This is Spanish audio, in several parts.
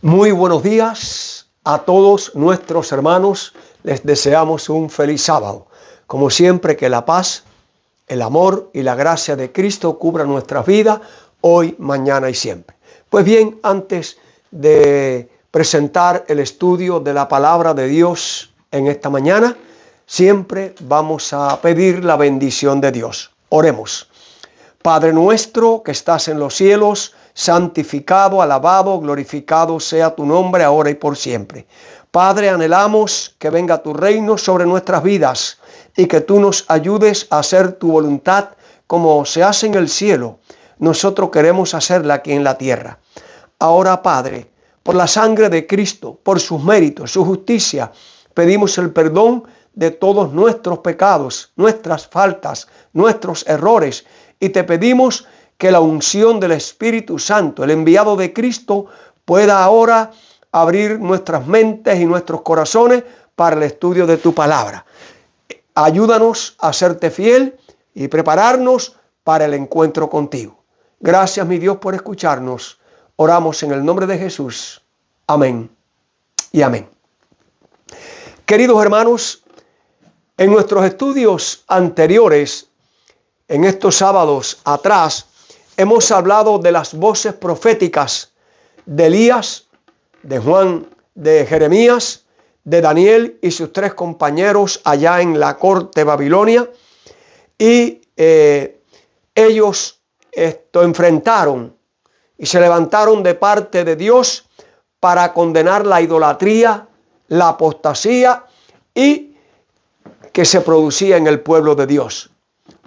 Muy buenos días a todos nuestros hermanos. Les deseamos un feliz sábado. Como siempre, que la paz, el amor y la gracia de Cristo cubran nuestras vidas hoy, mañana y siempre. Pues bien, antes de presentar el estudio de la palabra de Dios en esta mañana, siempre vamos a pedir la bendición de Dios. Oremos. Padre nuestro que estás en los cielos, santificado, alabado, glorificado sea tu nombre ahora y por siempre. Padre, anhelamos que venga tu reino sobre nuestras vidas y que tú nos ayudes a hacer tu voluntad como se hace en el cielo. Nosotros queremos hacerla aquí en la tierra. Ahora, Padre, por la sangre de Cristo, por sus méritos, su justicia, pedimos el perdón de todos nuestros pecados, nuestras faltas, nuestros errores, y te pedimos que la unción del Espíritu Santo, el enviado de Cristo, pueda ahora abrir nuestras mentes y nuestros corazones para el estudio de tu palabra. Ayúdanos a serte fiel y prepararnos para el encuentro contigo. Gracias, mi Dios, por escucharnos. Oramos en el nombre de Jesús. Amén y amén. Queridos hermanos, en nuestros estudios anteriores, en estos sábados atrás, hemos hablado de las voces proféticas de Elías, de Juan, de Jeremías, de Daniel y sus tres compañeros allá en la corte Babilonia. Y ellos enfrentaron y se levantaron de parte de Dios para condenar la idolatría, la apostasía y que se producía en el pueblo de Dios.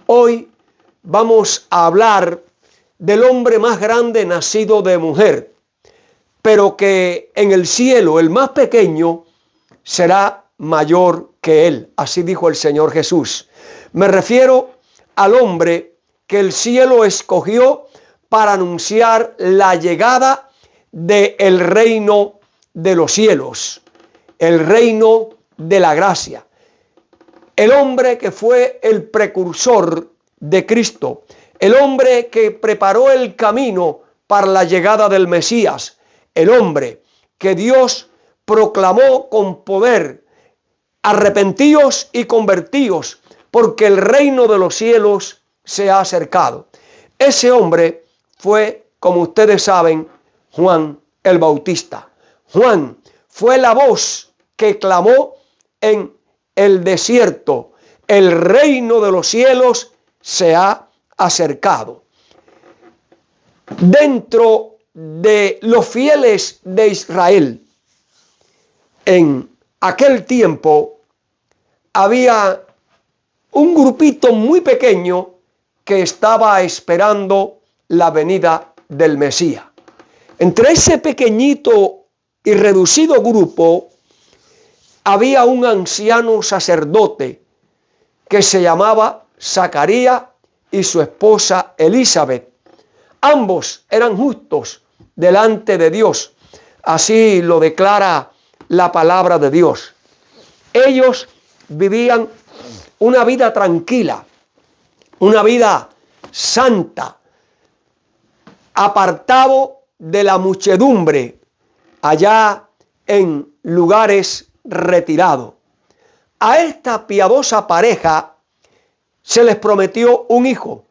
Hoy vamos a hablar del hombre más grande nacido de mujer, pero que en el cielo el más pequeño será mayor que él. Así dijo el Señor Jesús. Me refiero al hombre que el cielo escogió para anunciar la llegada del reino de los cielos, el reino de la gracia. El hombre que fue el precursor de Cristo, el hombre que preparó el camino para la llegada del Mesías, el hombre que Dios proclamó con poder: arrepentíos y convertíos, porque el reino de los cielos se ha acercado. Ese hombre fue, como ustedes saben, Juan el Bautista. Juan fue la voz que clamó en el desierto: el reino de los cielos se ha acercado. Dentro de los fieles de Israel, en aquel tiempo había un grupito muy pequeño que estaba esperando la venida del Mesías. Entre ese pequeñito y reducido grupo había un anciano sacerdote que se llamaba Zacarías y su esposa Elizabeth. Ambos eran justos delante de Dios. Así lo declara la palabra de Dios. Ellos vivían una vida tranquila, una vida santa, apartado de la muchedumbre, allá en lugares retirados. A esta piadosa pareja se les prometió un hijo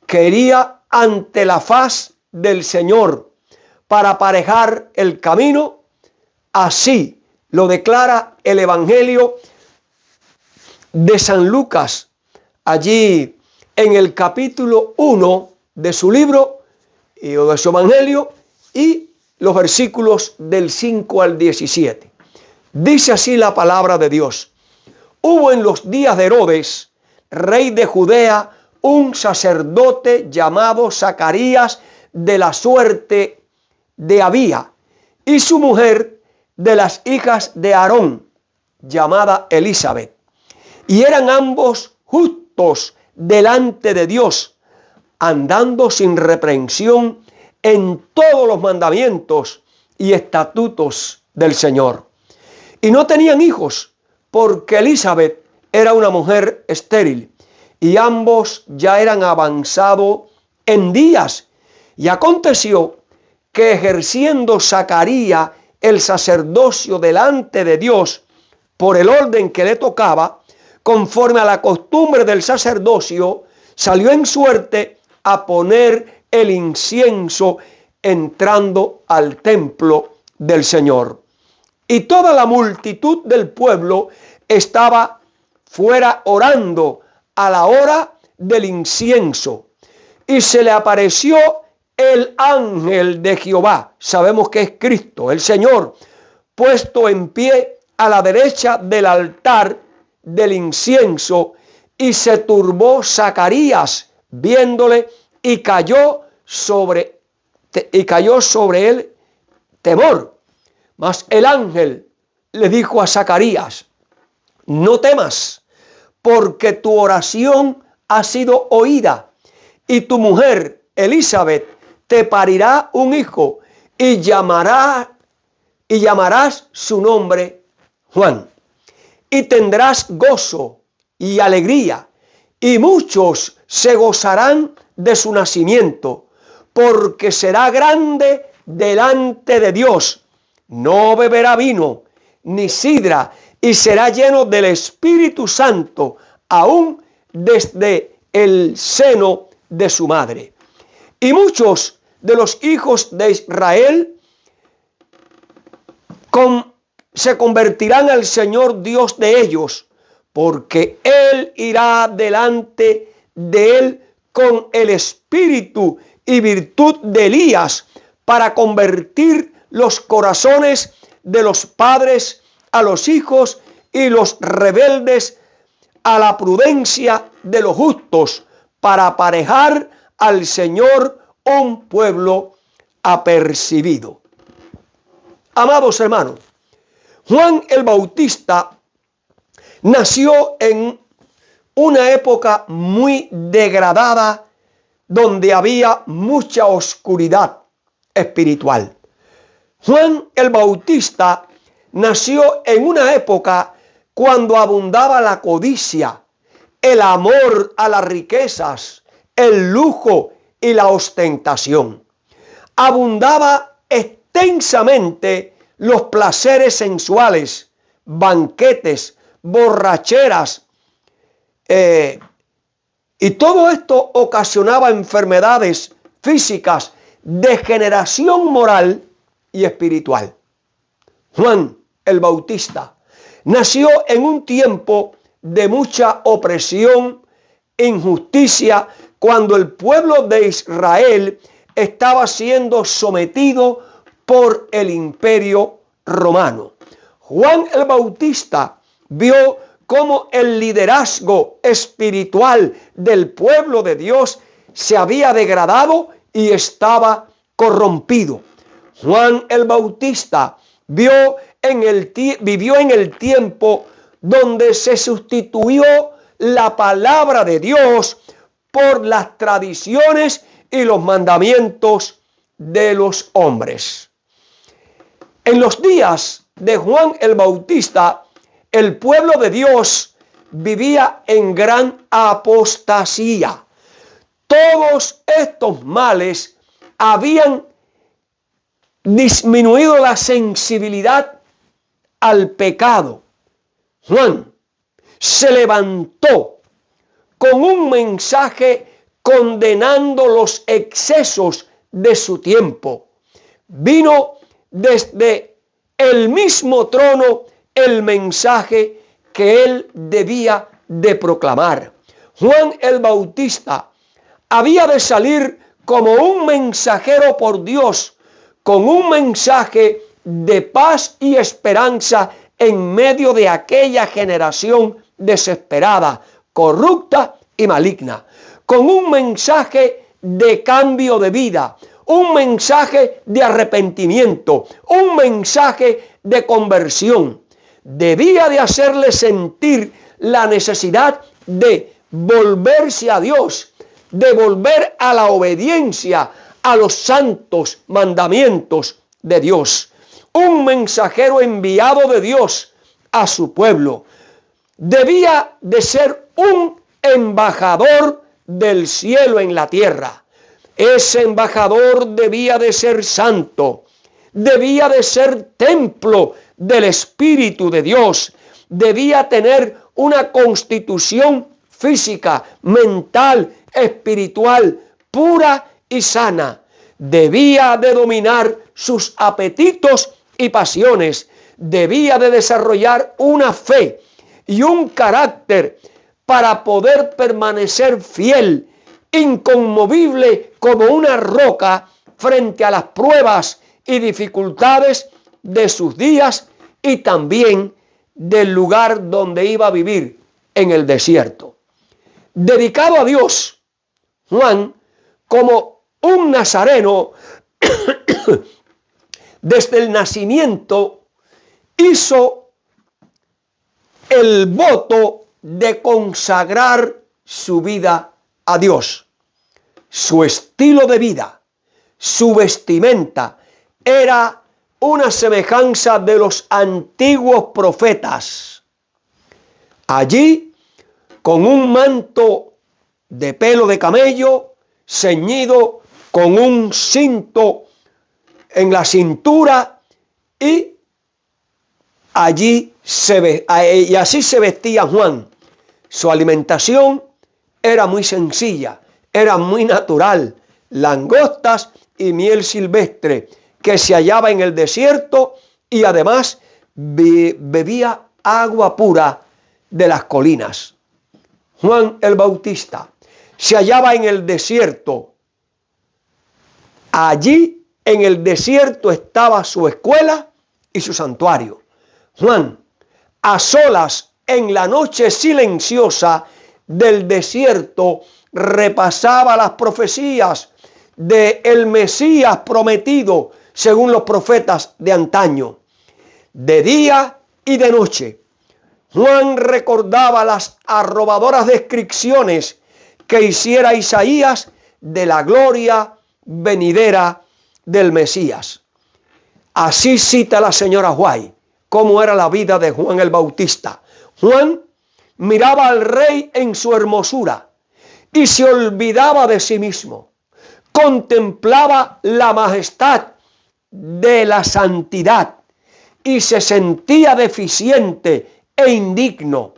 que iría ante la faz del Señor para aparejar el camino. Así lo declara el Evangelio de San Lucas, allí en el capítulo 1 de su libro o de su Evangelio, y los versículos del 5 al 17. Dice así la palabra de Dios: hubo en los días de Herodes, rey de Judea, un sacerdote llamado Zacarías, de la suerte de Abía, y su mujer de las hijas de Aarón, llamada Elizabeth. Y eran ambos justos delante de Dios, andando sin reprensión en todos los mandamientos y estatutos del Señor. Y no tenían hijos, porque Elizabeth era una mujer estéril, y ambos ya eran avanzados en días. Y aconteció que ejerciendo Zacarías el sacerdocio delante de Dios por el orden que le tocaba, conforme a la costumbre del sacerdocio, salió en suerte a poner el incienso entrando al templo del Señor. Y toda la multitud del pueblo estaba fuera orando a la hora del incienso. Y se le apareció el ángel de Jehová, sabemos que es Cristo, el Señor, puesto en pie a la derecha del altar del incienso, y se turbó Zacarías viéndole, y cayó sobre él temor. Mas el ángel le dijo a Zacarías: no temas, porque tu oración ha sido oída, y tu mujer Elizabeth te parirá un hijo, y llamarás su nombre Juan. Y tendrás gozo y alegría, y muchos se gozarán de su nacimiento, porque será grande delante de Dios. No beberá vino ni sidra, y será lleno del Espíritu Santo, aún desde el seno de su madre. Y muchos de los hijos de Israel se convertirán al Señor Dios de ellos, porque Él irá delante de él con el espíritu y virtud de Elías, para convertir los corazones de los padres a los hijos y los rebeldes a la prudencia de los justos, para aparejar al Señor un pueblo apercibido. Amados hermanos, Juan el Bautista nació en una época muy degradada, donde había mucha oscuridad espiritual. Juan el Bautista nació en una época cuando abundaba la codicia, el amor a las riquezas, el lujo y la ostentación. Abundaba extensamente los placeres sensuales, banquetes, borracheras, y todo esto ocasionaba enfermedades físicas, degeneración moral y espiritual. Juan el Bautista nació en un tiempo de mucha opresión, injusticia, cuando el pueblo de Israel estaba siendo sometido por el imperio romano. Juan el Bautista vio cómo el liderazgo espiritual del pueblo de Dios se había degradado y estaba corrompido. Juan el Bautista vivió en el tiempo donde se sustituyó la palabra de Dios por las tradiciones y los mandamientos de los hombres. En los días de Juan el Bautista, el pueblo de Dios vivía en gran apostasía. Todos estos males habían disminuido la sensibilidad al pecado. Juan se levantó con un mensaje condenando los excesos de su tiempo. Vino desde el mismo trono el mensaje que él debía de proclamar. Juan el Bautista había de salir como un mensajero por Dios, con un mensaje de paz y esperanza en medio de aquella generación desesperada, corrupta y maligna, con un mensaje de cambio de vida, un mensaje de arrepentimiento, un mensaje de conversión. Debía de hacerle sentir la necesidad de volverse a Dios, de volver a la obediencia a los santos mandamientos de Dios. Un mensajero enviado de Dios a su pueblo. Debía de ser un embajador del cielo en la tierra. Ese embajador debía de ser santo, debía de ser templo del Espíritu de Dios, debía tener una constitución física, mental, espiritual, pura y sana. Debía de dominar sus apetitos y pasiones, debía de desarrollar una fe y un carácter para poder permanecer fiel, inconmovible como una roca frente a las pruebas y dificultades de sus días y también del lugar donde iba a vivir, en el desierto. Dedicado a Dios, Juan, como un nazareno, desde el nacimiento, hizo el voto de consagrar su vida a Dios. Su estilo de vida, su vestimenta, era una semejanza de los antiguos profetas. Allí, con un manto de pelo de camello, ceñido con un cinto en la cintura, y así se vestía Juan. Su alimentación era muy sencilla, era muy natural, langostas y miel silvestre que se hallaba en el desierto, y además bebía agua pura de las colinas. Juan el Bautista se hallaba en el desierto. Allí en el desierto estaba su escuela y su santuario. Juan, a solas en la noche silenciosa del desierto, repasaba las profecías del Mesías prometido según los profetas de antaño. De día y de noche, Juan recordaba las arrobadoras descripciones que hiciera Isaías de la gloria venidera del Mesías. Así cita la señora White cómo era la vida de Juan el Bautista. Juan miraba al Rey en su hermosura y se olvidaba de sí mismo. Contemplaba la majestad de la santidad y se sentía deficiente e indigno.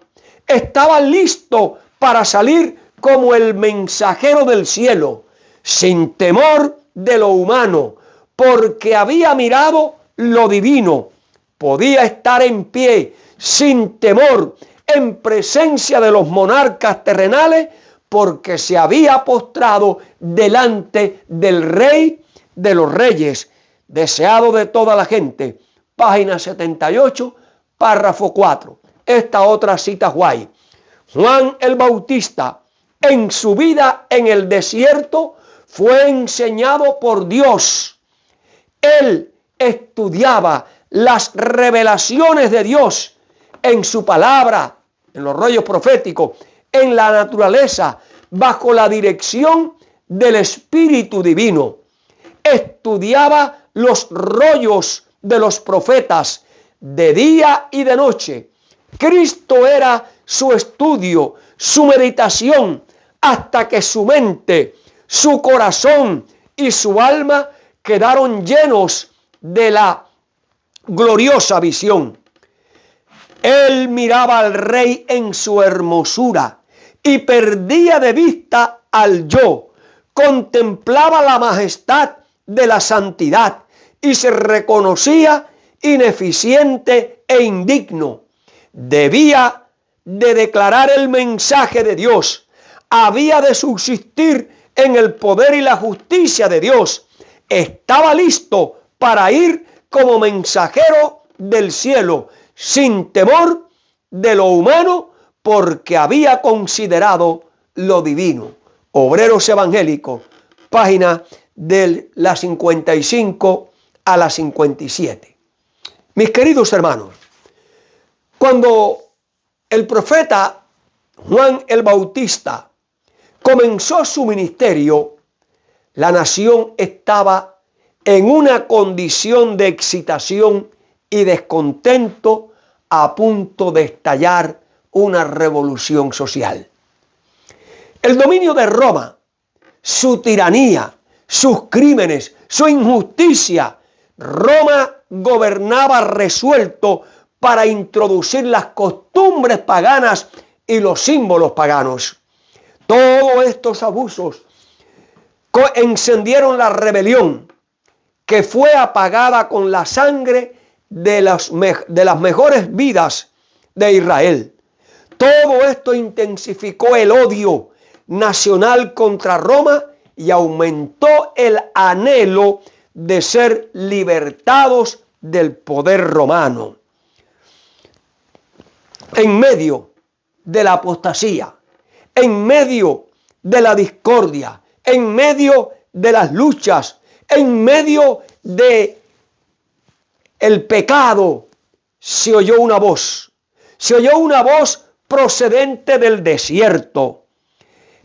Estaba listo para salir como el mensajero del cielo, sin temor de lo humano, porque había mirado lo divino. Podía estar en pie sin temor en presencia de los monarcas terrenales, porque se había postrado delante del Rey de los Reyes, deseado de toda la gente. Página 78, párrafo 4. Esta otra cita White. Juan el Bautista, en su vida en el desierto, fue enseñado por Dios. Él estudiaba las revelaciones de Dios en su palabra, en los rollos proféticos, en la naturaleza, bajo la dirección del Espíritu Divino. Estudiaba los rollos de los profetas de día y de noche. Cristo era su estudio, su meditación, hasta que su mente, su corazón y su alma quedaron llenos de la gloriosa visión. Él miraba al Rey en su hermosura y perdía de vista al yo. Contemplaba la majestad de la santidad y se reconocía ineficiente e indigno. Debía de declarar el mensaje de Dios. Había de subsistir en el poder y la justicia de Dios. Estaba listo para ir como mensajero del cielo, sin temor de lo humano, porque había considerado lo divino. Obreros Evangélicos, página de la 55 a la 57. Mis queridos hermanos, cuando el profeta Juan el Bautista comenzó su ministerio, la nación estaba en una condición de excitación y descontento, a punto de estallar una revolución social. El dominio de Roma, su tiranía sus crímenes, su injusticia, Roma gobernaba resuelto para introducir las costumbres paganas y los símbolos paganos. Todos estos abusos encendieron la rebelión, que fue apagada con la sangre de las mejores vidas de Israel. Todo esto intensificó el odio nacional contra Roma y aumentó el anhelo de ser libertados del poder romano. En medio de la apostasía, en medio de la discordia, en medio de las luchas, en medio de el pecado, se oyó una voz. Se oyó una voz procedente del desierto.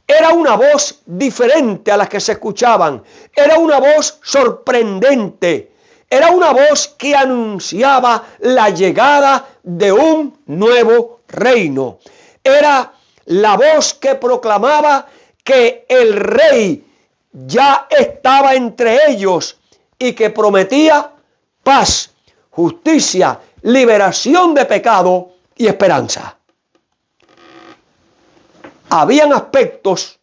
Era una voz diferente a las que se escuchaban. Era una voz sorprendente. Era una voz que anunciaba la llegada de un nuevo reino. Era la voz que proclamaba que el rey ya estaba entre ellos y que prometía paz, justicia, liberación de pecado y esperanza. Habían aspectos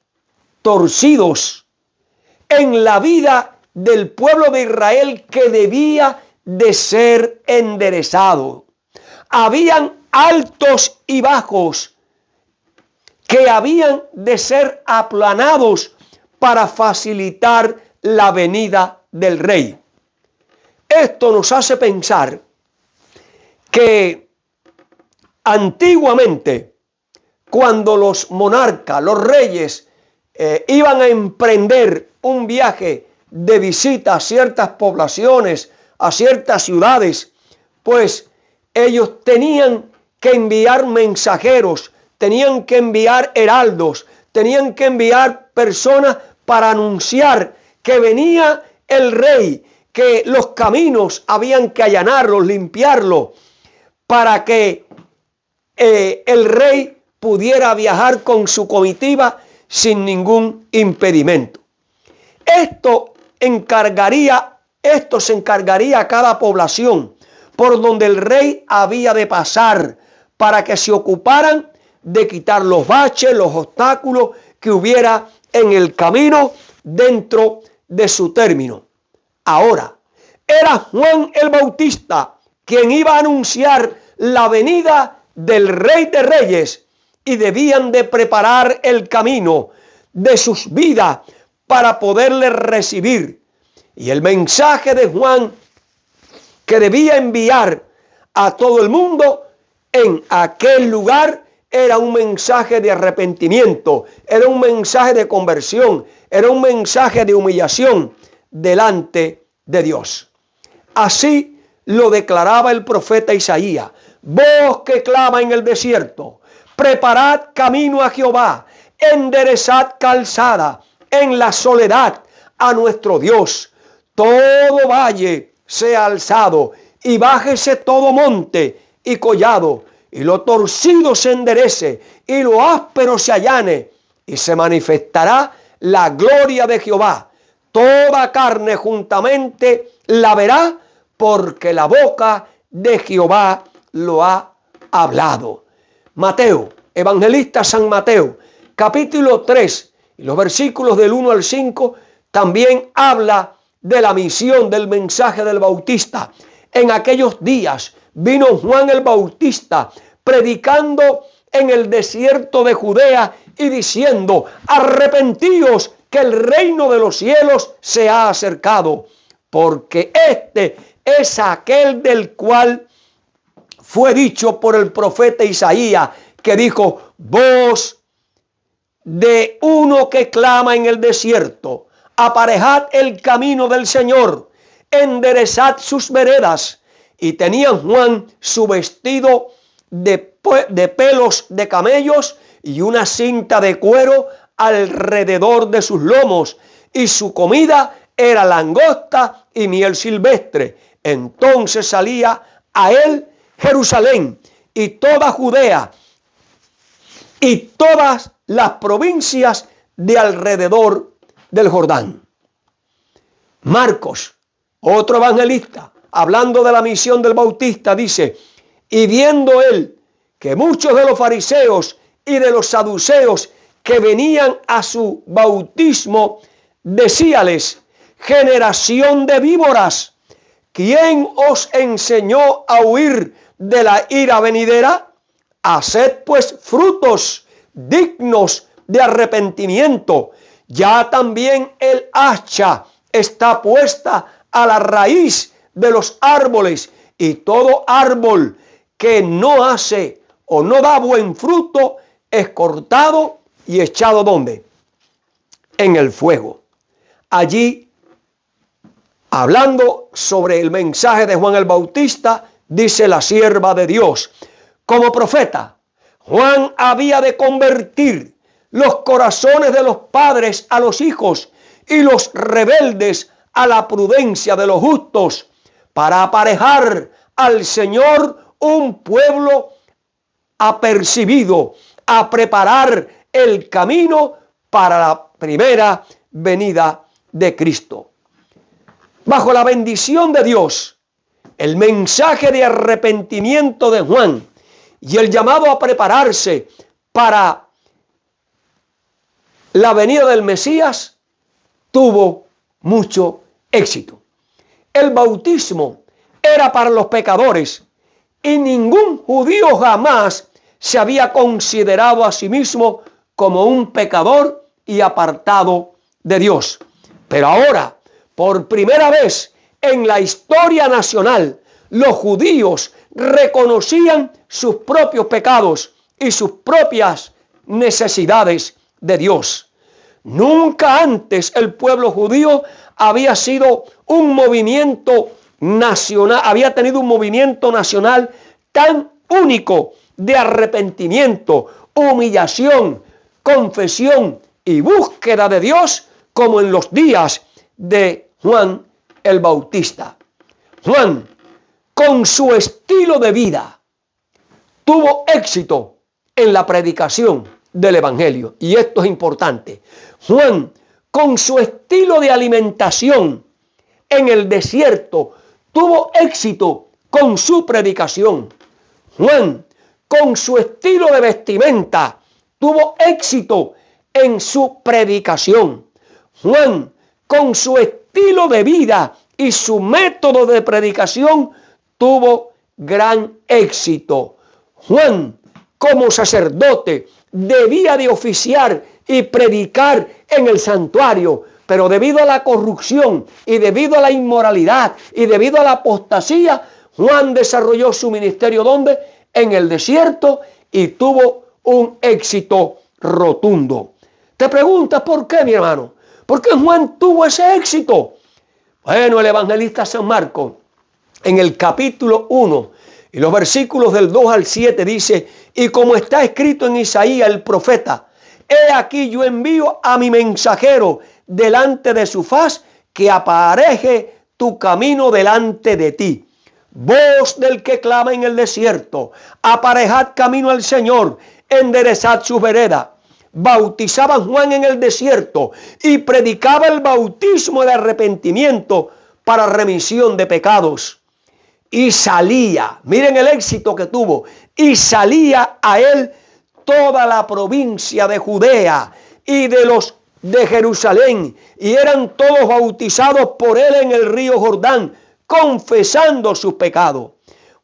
torcidos en la vida del pueblo de Israel que debía de ser enderezado. Habían altos y bajos que habían de ser aplanados para facilitar la venida del rey. Esto nos hace pensar que antiguamente, cuando los monarcas, los reyes, iban a emprender un viaje de visita a ciertas poblaciones, a ciertas ciudades, pues ellos tenían que enviar mensajeros, tenían que enviar heraldos, tenían que enviar personas para anunciar que venía el rey, que los caminos habían que allanarlos, limpiarlos, para que el rey pudiera viajar con su comitiva sin ningún impedimento. Esto se encargaría a cada población por donde el rey había de pasar, para que se ocuparan de quitar los baches, los obstáculos que hubiera en el camino dentro de su término. Ahora, era Juan el Bautista quien iba a anunciar la venida del Rey de Reyes, y debían de preparar el camino de sus vidas para poderle recibir. Y el mensaje de Juan que debía enviar a todo el mundo en aquel lugar era un mensaje de arrepentimiento, era un mensaje de conversión, era un mensaje de humillación delante de Dios. Así lo declaraba el profeta Isaías: voz que clama en el desierto, preparad camino a Jehová, enderezad calzada en la soledad a nuestro Dios. Todo valle sea alzado y bájese todo monte y collado, y lo torcido se enderece y lo áspero se allane, y se manifestará la gloria de Jehová. Toda carne juntamente la verá, porque la boca de Jehová lo ha hablado. Mateo, evangelista San Mateo, capítulo 3, y los versículos del 1 al 5, también habla de la misión del mensaje del Bautista. En aquellos días vino Juan el Bautista predicando en el desierto de Judea y diciendo: arrepentíos, que el reino de los cielos se ha acercado, porque este es aquel del cual fue dicho por el profeta Isaías, que dijo: voz de uno que clama en el desierto, aparejad el camino del Señor, enderezad sus veredas. Y tenía Juan su vestido de pelos de camellos y una cinta de cuero alrededor de sus lomos, y su comida era langosta y miel silvestre. Entonces salía a él Jerusalén y toda Judea y todas las provincias de alrededor del Jordán. Marcos, otro evangelista, hablando de la misión del Bautista, dice: y viendo él que muchos de los fariseos y de los saduceos que venían a su bautismo, decíales: generación de víboras, ¿quién os enseñó a huir de la ira venidera? Haced pues frutos dignos de arrepentimiento. Ya también el hacha está puesta a la raíz de los árboles, y todo árbol que no hace o no da buen fruto es cortado y echado ¿dónde? En el fuego. Allí, hablando sobre el mensaje de Juan el Bautista, dice la sierva de Dios: como profeta, Juan había de convertir los corazones de los padres a los hijos y los rebeldes a la prudencia de los justos, para aparejar al Señor un pueblo apercibido, a preparar el camino para la primera venida de Cristo. Bajo la bendición de Dios, el mensaje de arrepentimiento de Juan y el llamado a prepararse para la venida del Mesías tuvo mucho éxito. El bautismo era para los pecadores y ningún judío jamás se había considerado a sí mismo como un pecador y apartado de Dios. Pero ahora, por primera vez en la historia nacional, los judíos reconocían sus propios pecados y sus propias necesidades de Dios. Nunca antes el pueblo judío había sido un movimiento nacional, había tenido un movimiento nacional tan único de arrepentimiento, humillación, confesión y búsqueda de Dios como en los días de Juan el Bautista. Juan, con su estilo de vida, tuvo éxito en la predicación del Evangelio. Y esto es importante. Juan, con su estilo de alimentación en el desierto, tuvo éxito con su predicación. Juan, con su estilo de vestimenta, tuvo éxito en su predicación. Juan, con su estilo de vida y su método de predicación, tuvo gran éxito. Juan, como sacerdote, debía de oficiar y predicar en el santuario, pero debido a la corrupción y debido a la inmoralidad y debido a la apostasía, Juan desarrolló su ministerio ¿dónde? En el desierto, y tuvo un éxito rotundo. Te preguntas por qué, mi hermano. ¿Por qué Juan tuvo ese éxito? Bueno, el evangelista San Marcos, en el capítulo 1 y los versículos del 2 al 7 dice: y como está escrito en Isaías el profeta: he aquí yo envío a mi mensajero delante de su faz, que apareje tu camino delante de ti. Voz del que clama en el desierto: aparejad camino al Señor, enderezad su vereda. Bautizaba Juan en el desierto y predicaba el bautismo de arrepentimiento para remisión de pecados. Y salía, miren el éxito que tuvo, y salía a él toda la provincia de Judea y de los de Jerusalén, y eran todos bautizados por él en el río Jordán, confesando sus pecados.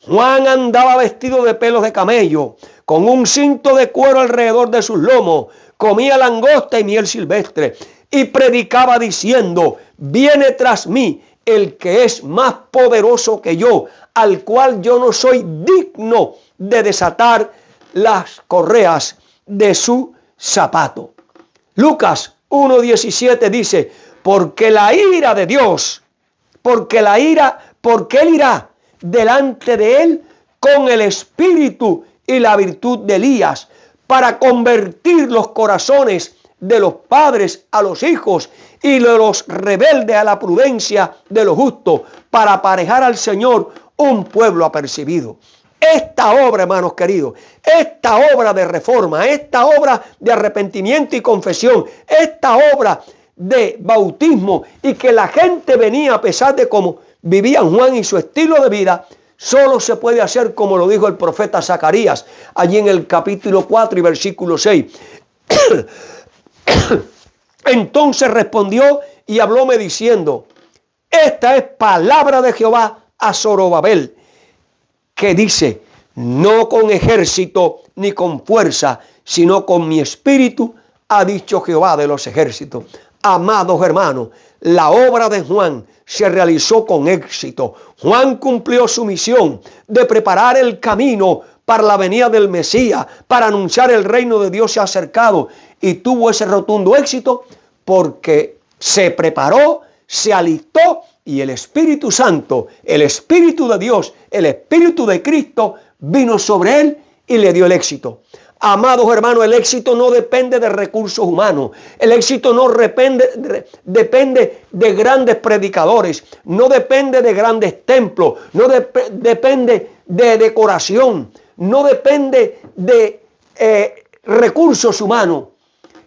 Juan andaba vestido de pelos de camello, con un cinto de cuero alrededor de sus lomos, comía langosta y miel silvestre, y predicaba diciendo: viene tras mí el que es más poderoso que yo, al cual yo no soy digno de desatar las correas de su zapato. Lucas 1:17 dice: porque la ira de Dios, porque él irá delante de él con el espíritu y la virtud de Elías, para convertir los corazones de los padres a los hijos y de los rebeldes a la prudencia de los justos, para aparejar al Señor un pueblo apercibido. Esta obra, hermanos queridos, esta obra de reforma, esta obra de arrepentimiento y confesión, esta obra de bautismo y que la gente venía a pesar de cómo vivían Juan y su estilo de vida, solo se puede hacer como lo dijo el profeta Zacarías, allí en el capítulo 4 y versículo 6. Entonces respondió y hablóme diciendo: esta es palabra de Jehová a Zorobabel, que dice: no con ejército ni con fuerza, sino con mi espíritu, ha dicho Jehová de los ejércitos. Amados hermanos, la obra de Juan se realizó con éxito. Juan cumplió su misión de preparar el camino para la venida del Mesías, para anunciar el reino de Dios se ha acercado, y tuvo ese rotundo éxito porque se preparó, se alistó, y el Espíritu Santo, el Espíritu de Dios, el Espíritu de Cristo vino sobre él y le dio el éxito. Amados hermanos, el éxito no depende de recursos humanos. El éxito no depende de grandes predicadores. No depende de grandes templos. No depende de decoración. No depende de recursos humanos.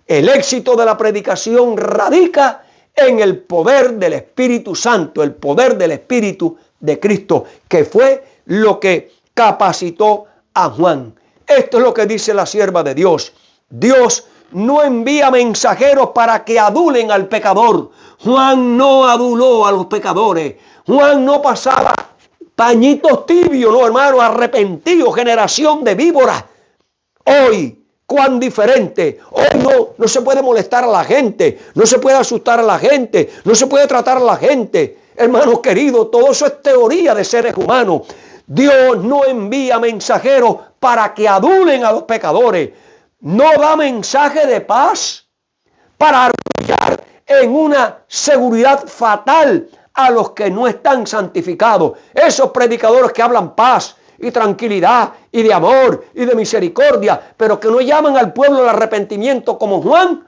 El éxito de la predicación radica en el poder del Espíritu Santo, el poder del Espíritu de Cristo, que fue lo que capacitó a Juan. Esto es lo que dice la sierva de Dios. Dios no envía mensajeros para que adulen al pecador. Juan no aduló a los pecadores. Juan no pasaba pañitos tibios, no, hermano, arrepentido, generación de víboras. Hoy, cuán diferente. Hoy no se puede molestar a la gente, no se puede asustar a la gente, no se puede tratar a la gente. Hermanos queridos, todo eso es teoría de seres humanos. Dios no envía mensajeros para que adulen a los pecadores. No da mensaje de paz para arrollar en una seguridad fatal a los que no están santificados. Esos predicadores que hablan paz y tranquilidad y de amor y de misericordia, pero que no llaman al pueblo al arrepentimiento como Juan,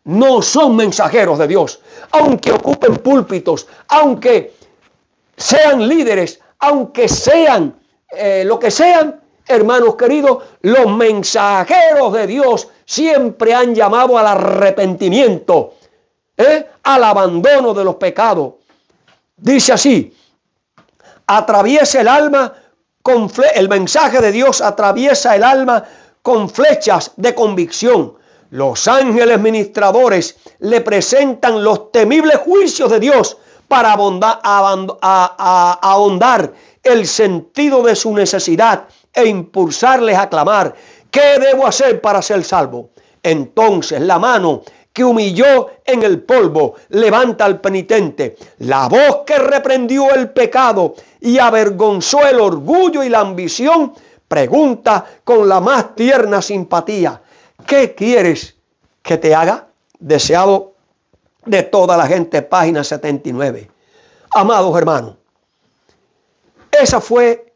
no son mensajeros de Dios. Aunque ocupen púlpitos, aunque sean líderes, aunque sean lo que sean, hermanos queridos, los mensajeros de Dios siempre han llamado al arrepentimiento, al abandono de los pecados. Dice así: atraviesa el alma el mensaje de Dios atraviesa el alma con flechas de convicción. Los ángeles ministradores le presentan los temibles juicios de Dios para ahondar el sentido de su necesidad e impulsarles a clamar: ¿qué debo hacer para ser salvo? Entonces la mano que humilló en el polvo levanta al penitente. La voz que reprendió el pecado y avergonzó el orgullo y la ambición pregunta con la más tierna simpatía: ¿qué quieres que te haga? Deseado de toda la gente, página 79. Amados hermanos, esa fue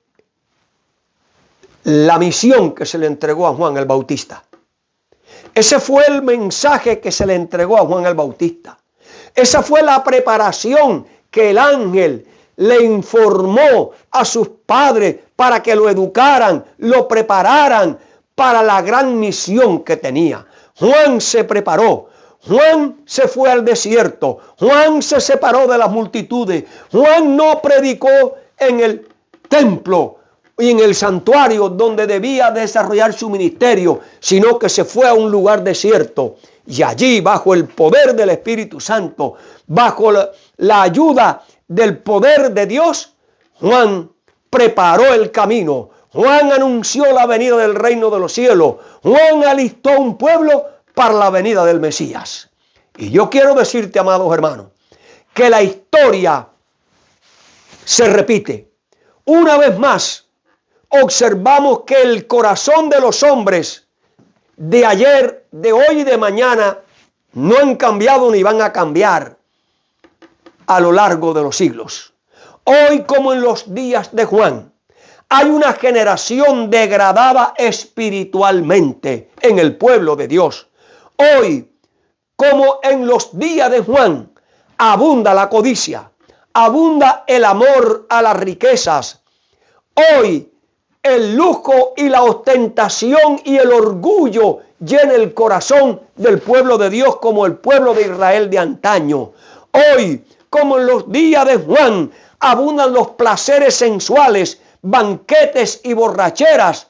la misión que se le entregó a Juan el Bautista. Ese fue el mensaje que se le entregó a Juan el Bautista. Esa fue la preparación que el ángel le informó a sus padres para que lo educaran, lo prepararan para la gran misión que tenía. Juan se preparó. Juan se fue al desierto. Juan se separó de las multitudes. Juan no predicó en el templo y en el santuario donde debía desarrollar su ministerio, sino que se fue a un lugar desierto. Y allí, bajo el poder del Espíritu Santo, bajo la ayuda del poder de Dios, Juan preparó el camino. Juan anunció la venida del reino de los cielos. Juan alistó un pueblo para la venida del Mesías. Y yo quiero decirte, amados hermanos, que la historia se repite. Una vez más, observamos que el corazón de los hombres de ayer, de hoy y de mañana no han cambiado ni van a cambiar a lo largo de los siglos. Hoy, como en los días de Juan, hay una generación degradada espiritualmente en el pueblo de Dios. Hoy, como en los días de Juan, abunda la codicia, abunda el amor a las riquezas. Hoy, el lujo y la ostentación y el orgullo llene el corazón del pueblo de Dios como el pueblo de Israel de antaño. Hoy, como en los días de Juan, abundan los placeres sensuales, banquetes y borracheras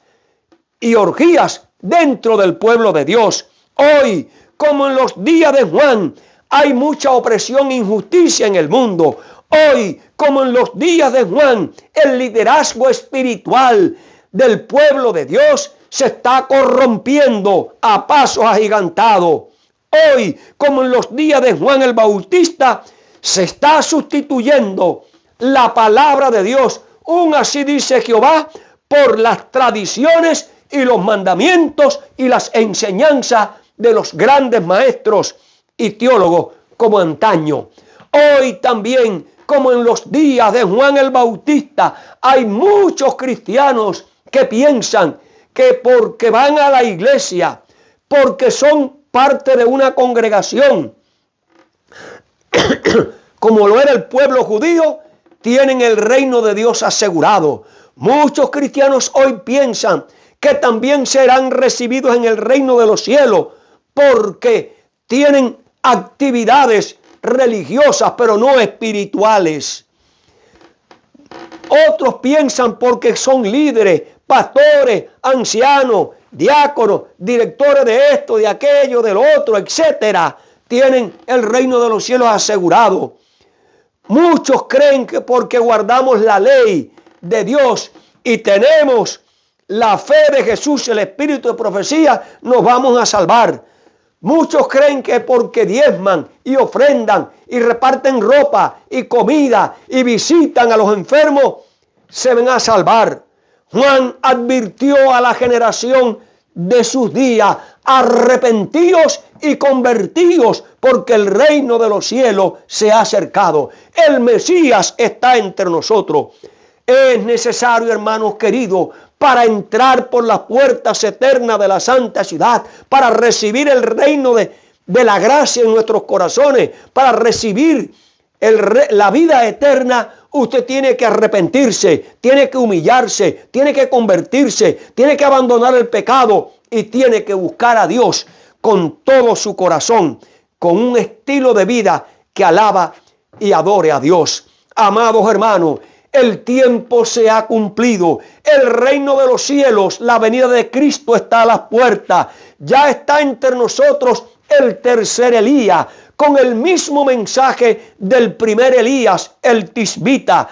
y orgías dentro del pueblo de Dios. Hoy, como en los días de Juan, hay mucha opresión e injusticia en el mundo. Hoy, como en los días de Juan, el liderazgo espiritual del pueblo de Dios se está corrompiendo a pasos agigantados. Hoy, como en los días de Juan el Bautista, se está sustituyendo la palabra de Dios, así dice Jehová, por las tradiciones y los mandamientos y las enseñanzas de los grandes maestros y teólogos como antaño. Hoy también, como en los días de Juan el Bautista, hay muchos cristianos que piensan que porque van a la iglesia, porque son parte de una congregación, como lo era el pueblo judío, tienen el reino de Dios asegurado. Muchos cristianos hoy piensan que también serán recibidos en el reino de los cielos porque tienen actividades religiosas pero no espirituales. Otros piensan porque son líderes, pastores, ancianos, diáconos, directores de esto, de aquello, de lo otro, etcétera, tienen el reino de los cielos asegurado. Muchos creen que porque guardamos la ley de Dios y tenemos la fe de Jesús, el espíritu de profecía, nos vamos a salvar. Muchos creen que porque diezman y ofrendan y reparten ropa y comida y visitan a los enfermos, se van a salvar. Juan advirtió a la generación de sus días: arrepentíos y convertíos, porque el reino de los cielos se ha acercado. El Mesías está entre nosotros. Es necesario, hermanos queridos, para entrar por las puertas eternas de la santa ciudad, para recibir el reino de la gracia en nuestros corazones, para recibir la vida eterna, usted tiene que arrepentirse, tiene que humillarse, tiene que convertirse, tiene que abandonar el pecado y tiene que buscar a Dios con todo su corazón, con un estilo de vida que alaba y adore a Dios. Amados hermanos, el tiempo se ha cumplido. El reino de los cielos, la venida de Cristo está a las puertas. Ya está entre nosotros el tercer Elías, con el mismo mensaje del primer Elías, el tisbita.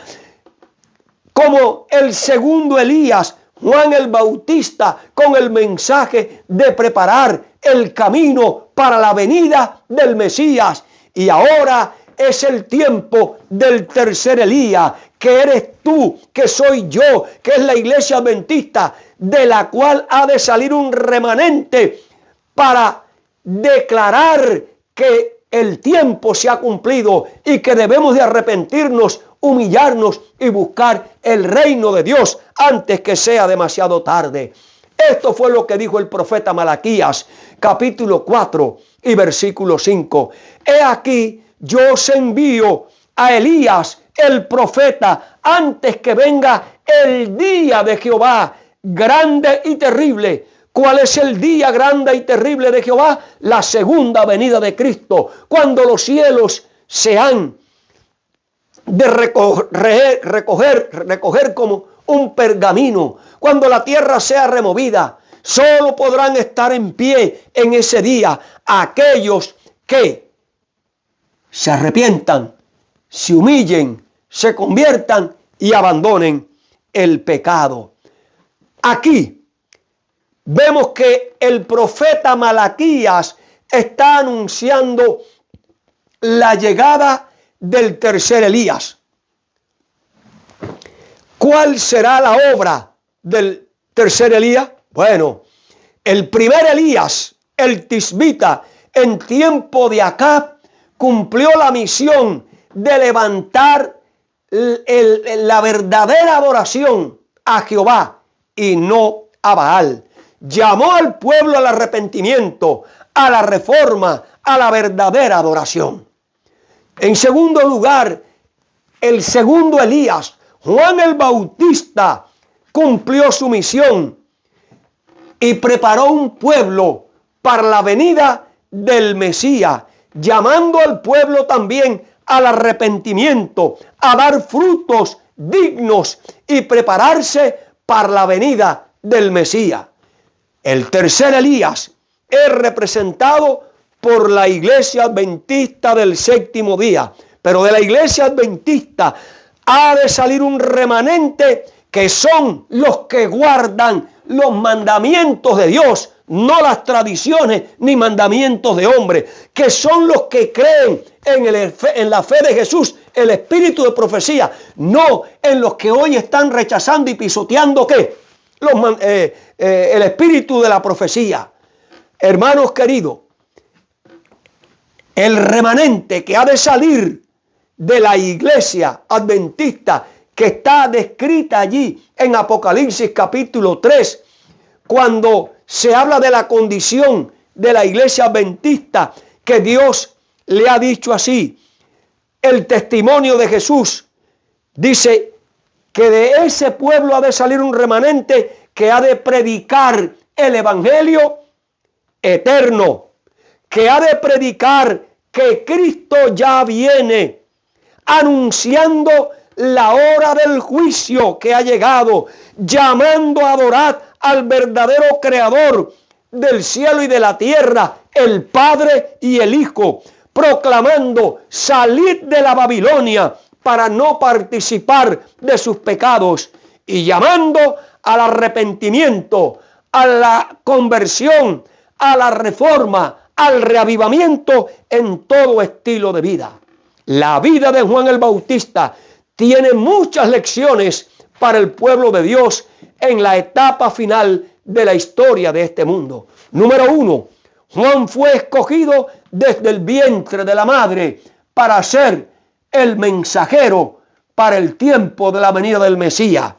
Como el segundo Elías, Juan el Bautista, con el mensaje de preparar el camino para la venida del Mesías. Y ahora es el tiempo del tercer Elías, que eres tú, que soy yo, que es la iglesia adventista, de la cual ha de salir un remanente para declarar que el tiempo se ha cumplido y que debemos de arrepentirnos, humillarnos y buscar el reino de Dios antes que sea demasiado tarde. Esto fue lo que dijo el profeta Malaquías, capítulo 4 y versículo 5. He aquí, yo os envío a Elías, el profeta, antes que venga el día de Jehová, grande y terrible. ¿Cuál es el día grande y terrible de Jehová? La segunda venida de Cristo, cuando los cielos se han de recoger como un pergamino, cuando la tierra sea removida. Solo podrán estar en pie en ese día aquellos que se arrepientan, se humillen, se conviertan y abandonen el pecado. Aquí vemos que el profeta Malaquías está anunciando la llegada del tercer Elías. ¿Cuál será la obra del tercer Elías? Bueno, el primer Elías, el tisbita, en tiempo de Acab, cumplió la misión de levantar la verdadera adoración a Jehová y no a Baal. Llamó al pueblo al arrepentimiento, a la reforma, a la verdadera adoración. En segundo lugar, el segundo Elías, Juan el Bautista, cumplió su misión y preparó un pueblo para la venida del Mesías, llamando al pueblo también al arrepentimiento, a dar frutos dignos y prepararse para la venida del Mesías. El tercer Elías es representado por la iglesia adventista del séptimo día, pero de la iglesia adventista ha de salir un remanente que son los que guardan los mandamientos de Dios, no las tradiciones ni mandamientos de hombre, que son los que creen en la fe de Jesús, el espíritu de profecía, no en los que hoy están rechazando y pisoteando ¿qué? El espíritu de la profecía. Hermanos queridos, el remanente que ha de salir de la iglesia adventista que está descrita allí en Apocalipsis capítulo 3, cuando se habla de la condición de la iglesia adventista, que Dios le ha dicho así, el testimonio de Jesús, dice que de ese pueblo ha de salir un remanente que ha de predicar el evangelio eterno, que ha de predicar que Cristo ya viene, anunciando la hora del juicio que ha llegado, llamando a adorar al verdadero creador del cielo y de la tierra, el Padre y el Hijo, proclamando salid de la Babilonia para no participar de sus pecados y llamando al arrepentimiento, a la conversión, a la reforma, al reavivamiento en todo estilo de vida. La vida de Juan el Bautista tiene muchas lecciones para el pueblo de Dios en la etapa final de la historia de este mundo. Número 1, Juan fue escogido desde el vientre de la madre para ser el mensajero para el tiempo de la venida del Mesías.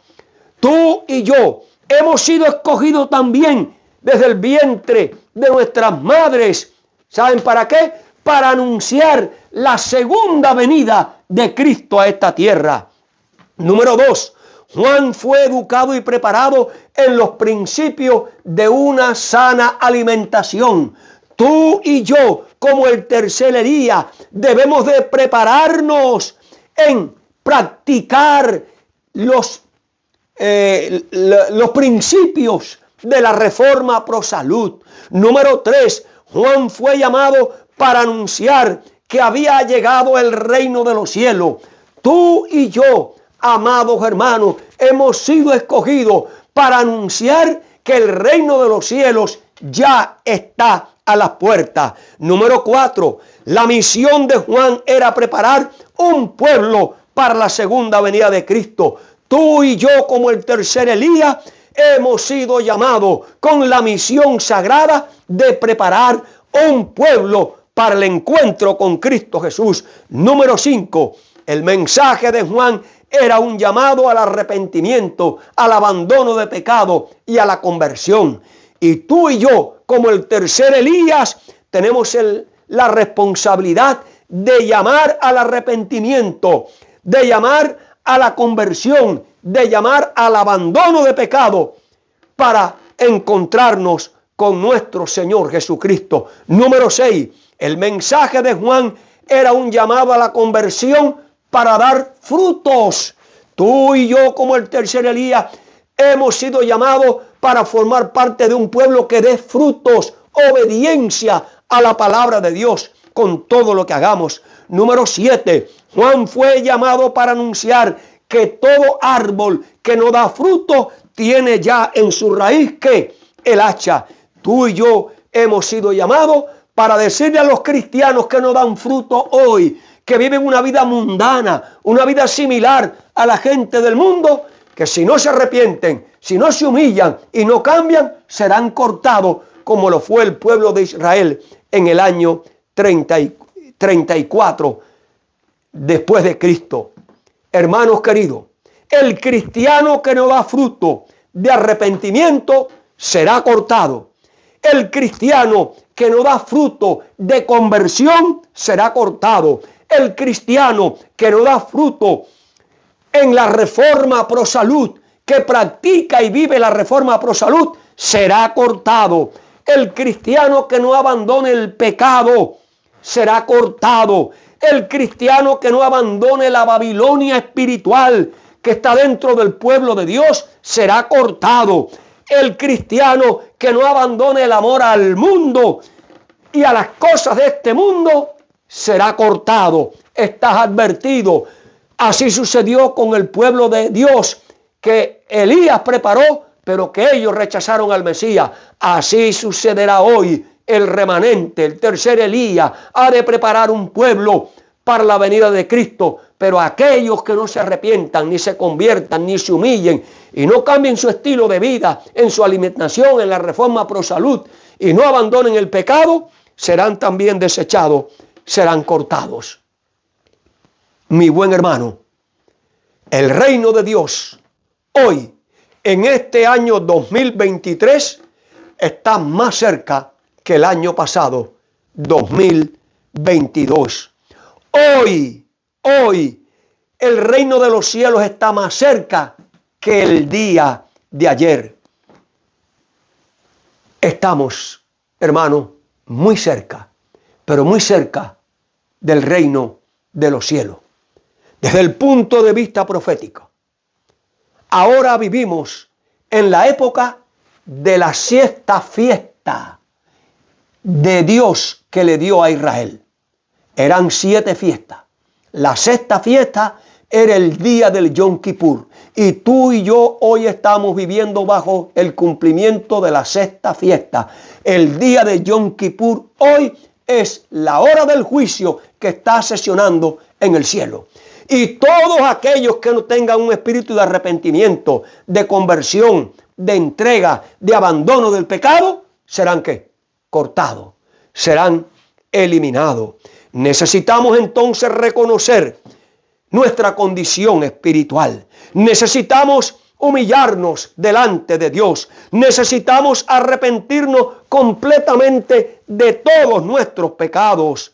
Tú y yo hemos sido escogidos también desde el vientre de nuestras madres. ¿Saben para qué? Para anunciar la segunda venida de Cristo a esta tierra. Número 2, Juan fue educado y preparado en los principios de una sana alimentación. Tú y yo, como el tercer Elías, debemos de prepararnos en practicar los principios de la reforma pro salud. Número 3, Juan fue llamado para anunciar que había llegado el reino de los cielos. Tú y yo, amados hermanos, hemos sido escogidos para anunciar que el reino de los cielos ya está a las puertas. Número 4, la misión de Juan era preparar un pueblo para la segunda venida de Cristo. Tú y yo, como el tercer Elías, hemos sido llamados con la misión sagrada de preparar un pueblo para el encuentro con Cristo Jesús. Número 5, el mensaje de Juan era un llamado al arrepentimiento, al abandono de pecado y a la conversión. Y tú y yo, como el tercer Elías, tenemos la responsabilidad de llamar al arrepentimiento, de llamar a la conversión, de llamar al abandono de pecado para encontrarnos con nuestro Señor Jesucristo. Número 6, el mensaje de Juan era un llamado a la conversión para dar frutos. Tú y yo, como el tercer Elías, hemos sido llamados para formar parte de un pueblo que dé frutos, obediencia a la palabra de Dios con todo lo que hagamos. Número 7, Juan fue llamado para anunciar que todo árbol que no da fruto tiene ya en su raíz que el hacha. Tú y yo hemos sido llamados para decirle a los cristianos que no dan fruto hoy, que viven una vida mundana, una vida similar a la gente del mundo, que si no se arrepienten, si no se humillan y no cambian, serán cortados como lo fue el pueblo de Israel en el año 34 después de Cristo. Hermanos queridos, el cristiano que no da fruto de arrepentimiento será cortado. El cristiano que no da fruto de conversión será cortado. El cristiano que no da fruto en la reforma pro salud, que practica y vive la reforma pro salud, será cortado. El cristiano que no abandone el pecado será cortado. El cristiano que no abandone la Babilonia espiritual que está dentro del pueblo de Dios será cortado. El cristiano que no abandone el amor al mundo y a las cosas de este mundo será cortado. Estás advertido. Así sucedió con el pueblo de Dios que Elías preparó, pero que ellos rechazaron al Mesías. Así sucederá hoy. El remanente, el tercer Elías, ha de preparar un pueblo para la venida de Cristo, pero aquellos que no se arrepientan, ni se conviertan, ni se humillen, y no cambien su estilo de vida, en su alimentación, en la reforma pro salud, y no abandonen el pecado, serán también desechados, serán cortados. Mi buen hermano, el reino de Dios, hoy, en este año 2023, está más cerca que el año pasado, 2022. Hoy, el reino de los cielos está más cerca que el día de ayer. Estamos, hermano, muy cerca, pero muy cerca del reino de los cielos. Desde el punto de vista profético, ahora vivimos en la época de la sexta fiesta de Dios que le dio a Israel. Eran 7 fiestas. La sexta fiesta era el día del Yom Kippur. Y tú y yo hoy estamos viviendo bajo el cumplimiento de la sexta fiesta. El día de Yom Kippur hoy es la hora del juicio que está sesionando en el cielo. Y todos aquellos que no tengan un espíritu de arrepentimiento, de conversión, de entrega, de abandono del pecado, serán ¿qué? Cortados, serán eliminados. Necesitamos entonces reconocer nuestra condición espiritual. Necesitamos humillarnos delante de Dios. Necesitamos arrepentirnos completamente de todos nuestros pecados.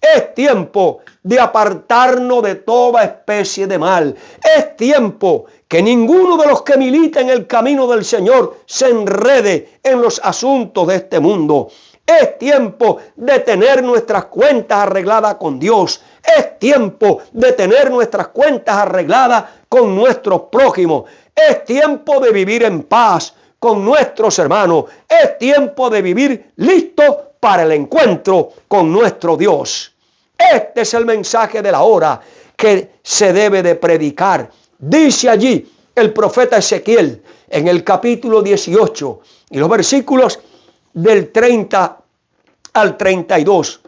Es tiempo de apartarnos de toda especie de mal. Es tiempo que ninguno de los que milita en el camino del Señor se enrede en los asuntos de este mundo. Es tiempo de tener nuestras cuentas arregladas con Dios. Es tiempo de tener nuestras cuentas arregladas con nuestros prójimos. Es tiempo de vivir en paz con nuestros hermanos. Es tiempo de vivir listos para el encuentro con nuestro Dios. Este es el mensaje de la hora que se debe de predicar. Dice allí el profeta Ezequiel en el capítulo 18 y los versículos del 30 al 32.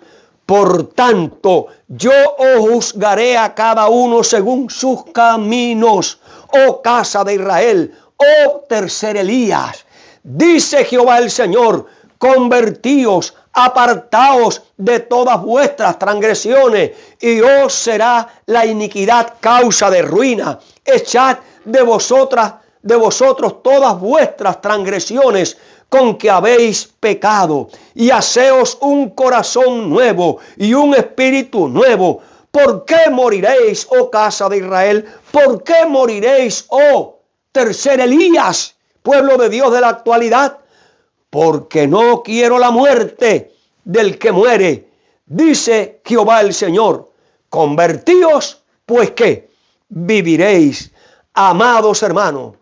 Por tanto, yo os juzgaré a cada uno según sus caminos, oh casa de Israel, oh tercer Elías. Dice Jehová el Señor, convertíos, apartaos de todas vuestras transgresiones, y os será la iniquidad causa de ruina. Echad de vosotros todas vuestras transgresiones con que habéis pecado, y haceos un corazón nuevo y un espíritu nuevo. ¿Por qué moriréis, oh casa de Israel? ¿Por qué moriréis, oh tercer Elías, pueblo de Dios de la actualidad? Porque no quiero la muerte del que muere, dice Jehová el Señor. Convertíos, pues que viviréis. Amados hermanos,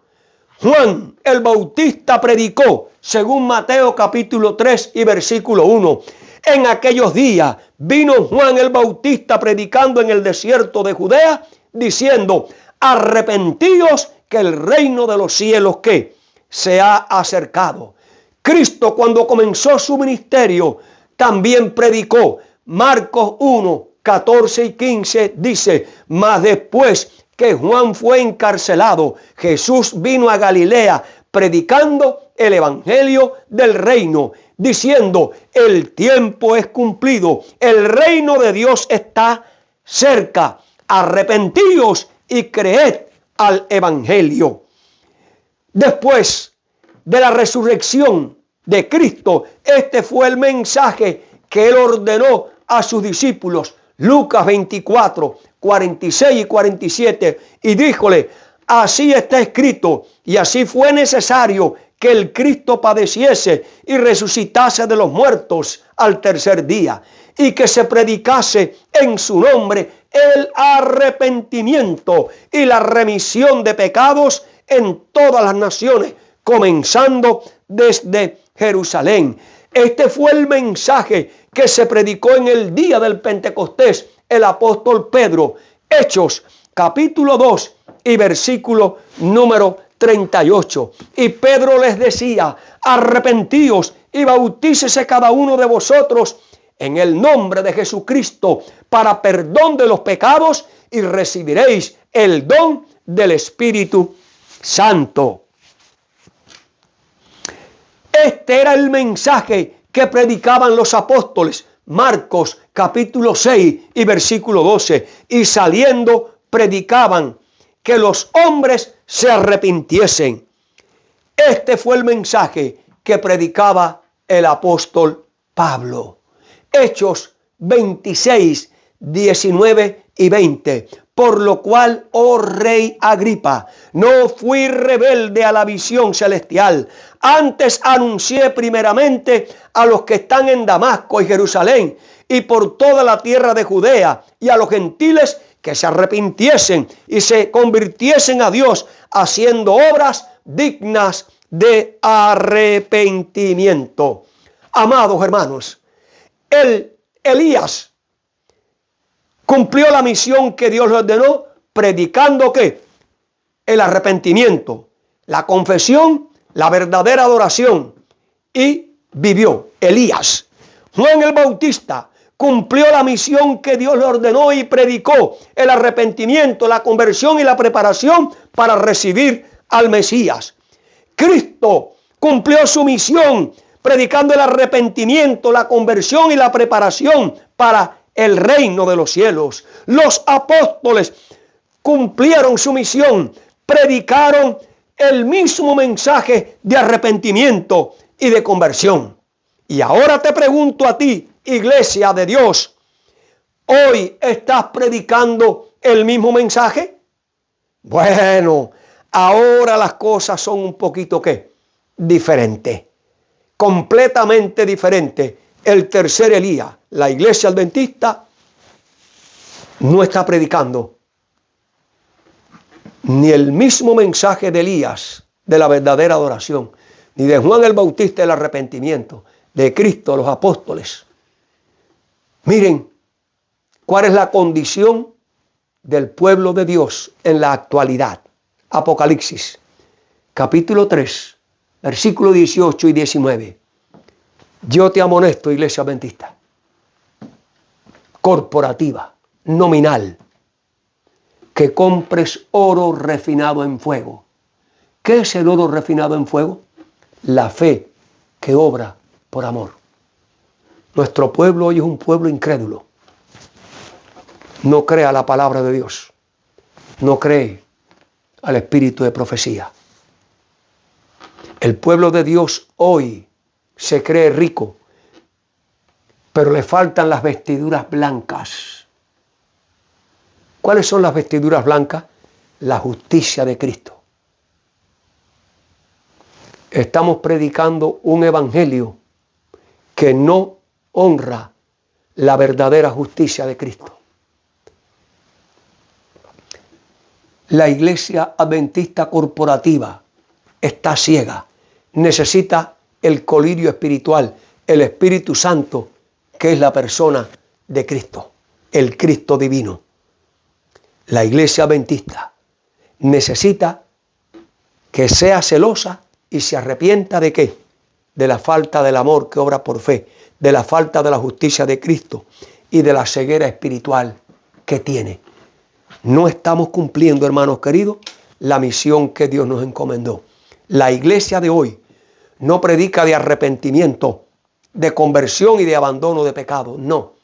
Juan el Bautista predicó, según Mateo capítulo 3 y versículo 1. En aquellos días vino Juan el Bautista predicando en el desierto de Judea, diciendo, arrepentíos que el reino de los cielos que se ha acercado. Cristo, cuando comenzó su ministerio, también predicó. Marcos 1, 14 y 15 dice, mas después que Juan fue encarcelado, Jesús vino a Galilea predicando el evangelio del reino, diciendo, el tiempo es cumplido, el reino de Dios está cerca, arrepentíos y creed al evangelio. Después de la resurrección de Cristo, este fue el mensaje que él ordenó a sus discípulos. Lucas 24, 46 y 47, y díjole, así está escrito, y así fue necesario que el Cristo padeciese y resucitase de los muertos al tercer día, y que se predicase en su nombre el arrepentimiento y la remisión de pecados en todas las naciones, comenzando desde Jerusalén. Este fue el mensaje que se predicó en el día del Pentecostés el apóstol Pedro. Hechos capítulo 2 y versículo número 38. Y Pedro les decía: arrepentíos y bautícese cada uno de vosotros en el nombre de Jesucristo para perdón de los pecados, y recibiréis el don del Espíritu Santo. Este era el mensaje que predicaban los apóstoles. Marcos capítulo 6 y versículo 12. Y saliendo predicaban que los hombres se arrepintiesen. Este fue el mensaje que predicaba el apóstol Pablo. Hechos 26, 19 y 20. Por lo cual, oh rey Agripa, no fui rebelde a la visión celestial. Antes anuncié primeramente a los que están en Damasco y Jerusalén y por toda la tierra de Judea, y a los gentiles que se arrepintiesen y se convirtiesen a Dios, haciendo obras dignas de arrepentimiento. Amados hermanos, Elías cumplió la misión que Dios le ordenó, predicando ¿qué? El arrepentimiento, la confesión, la verdadera adoración, y vivió. Elías. Juan el Bautista cumplió la misión que Dios le ordenó y predicó el arrepentimiento, la conversión y la preparación para recibir al Mesías. Cristo cumplió su misión predicando el arrepentimiento, la conversión y la preparación para el reino de los cielos. Los apóstoles cumplieron su misión, predicaron el mismo mensaje de arrepentimiento y de conversión. Y ahora te pregunto a ti, iglesia de Dios, ¿hoy estás predicando el mismo mensaje? Bueno, ahora las cosas son un poquito ¿qué? Diferentes, completamente diferentes. El tercer Elías, la iglesia adventista, no está predicando ni el mismo mensaje de Elías de la verdadera adoración, ni de Juan el Bautista del arrepentimiento, de Cristo, los apóstoles. Miren cuál es la condición del pueblo de Dios en la actualidad. Apocalipsis, capítulo 3, versículos 18 y 19. Yo te amonesto, iglesia adventista, corporativa, nominal, que compres oro refinado en fuego. ¿Qué es el oro refinado en fuego? La fe que obra por amor. Nuestro pueblo hoy es un pueblo incrédulo. No cree a la palabra de Dios. No cree al espíritu de profecía. El pueblo de Dios hoy se cree rico, pero le faltan las vestiduras blancas. ¿Cuáles son las vestiduras blancas? La justicia de Cristo. Estamos predicando un evangelio que no honra la verdadera justicia de Cristo. La iglesia adventista corporativa está ciega, necesita el colirio espiritual, el Espíritu Santo, que es la persona de Cristo, el Cristo divino. La iglesia adventista necesita que sea celosa y se arrepienta ¿de qué? De la falta del amor que obra por fe, de la falta de la justicia de Cristo y de la ceguera espiritual que tiene. No estamos cumpliendo, hermanos queridos, la misión que Dios nos encomendó. La iglesia de hoy no predica de arrepentimiento, de conversión y de abandono de pecado. No.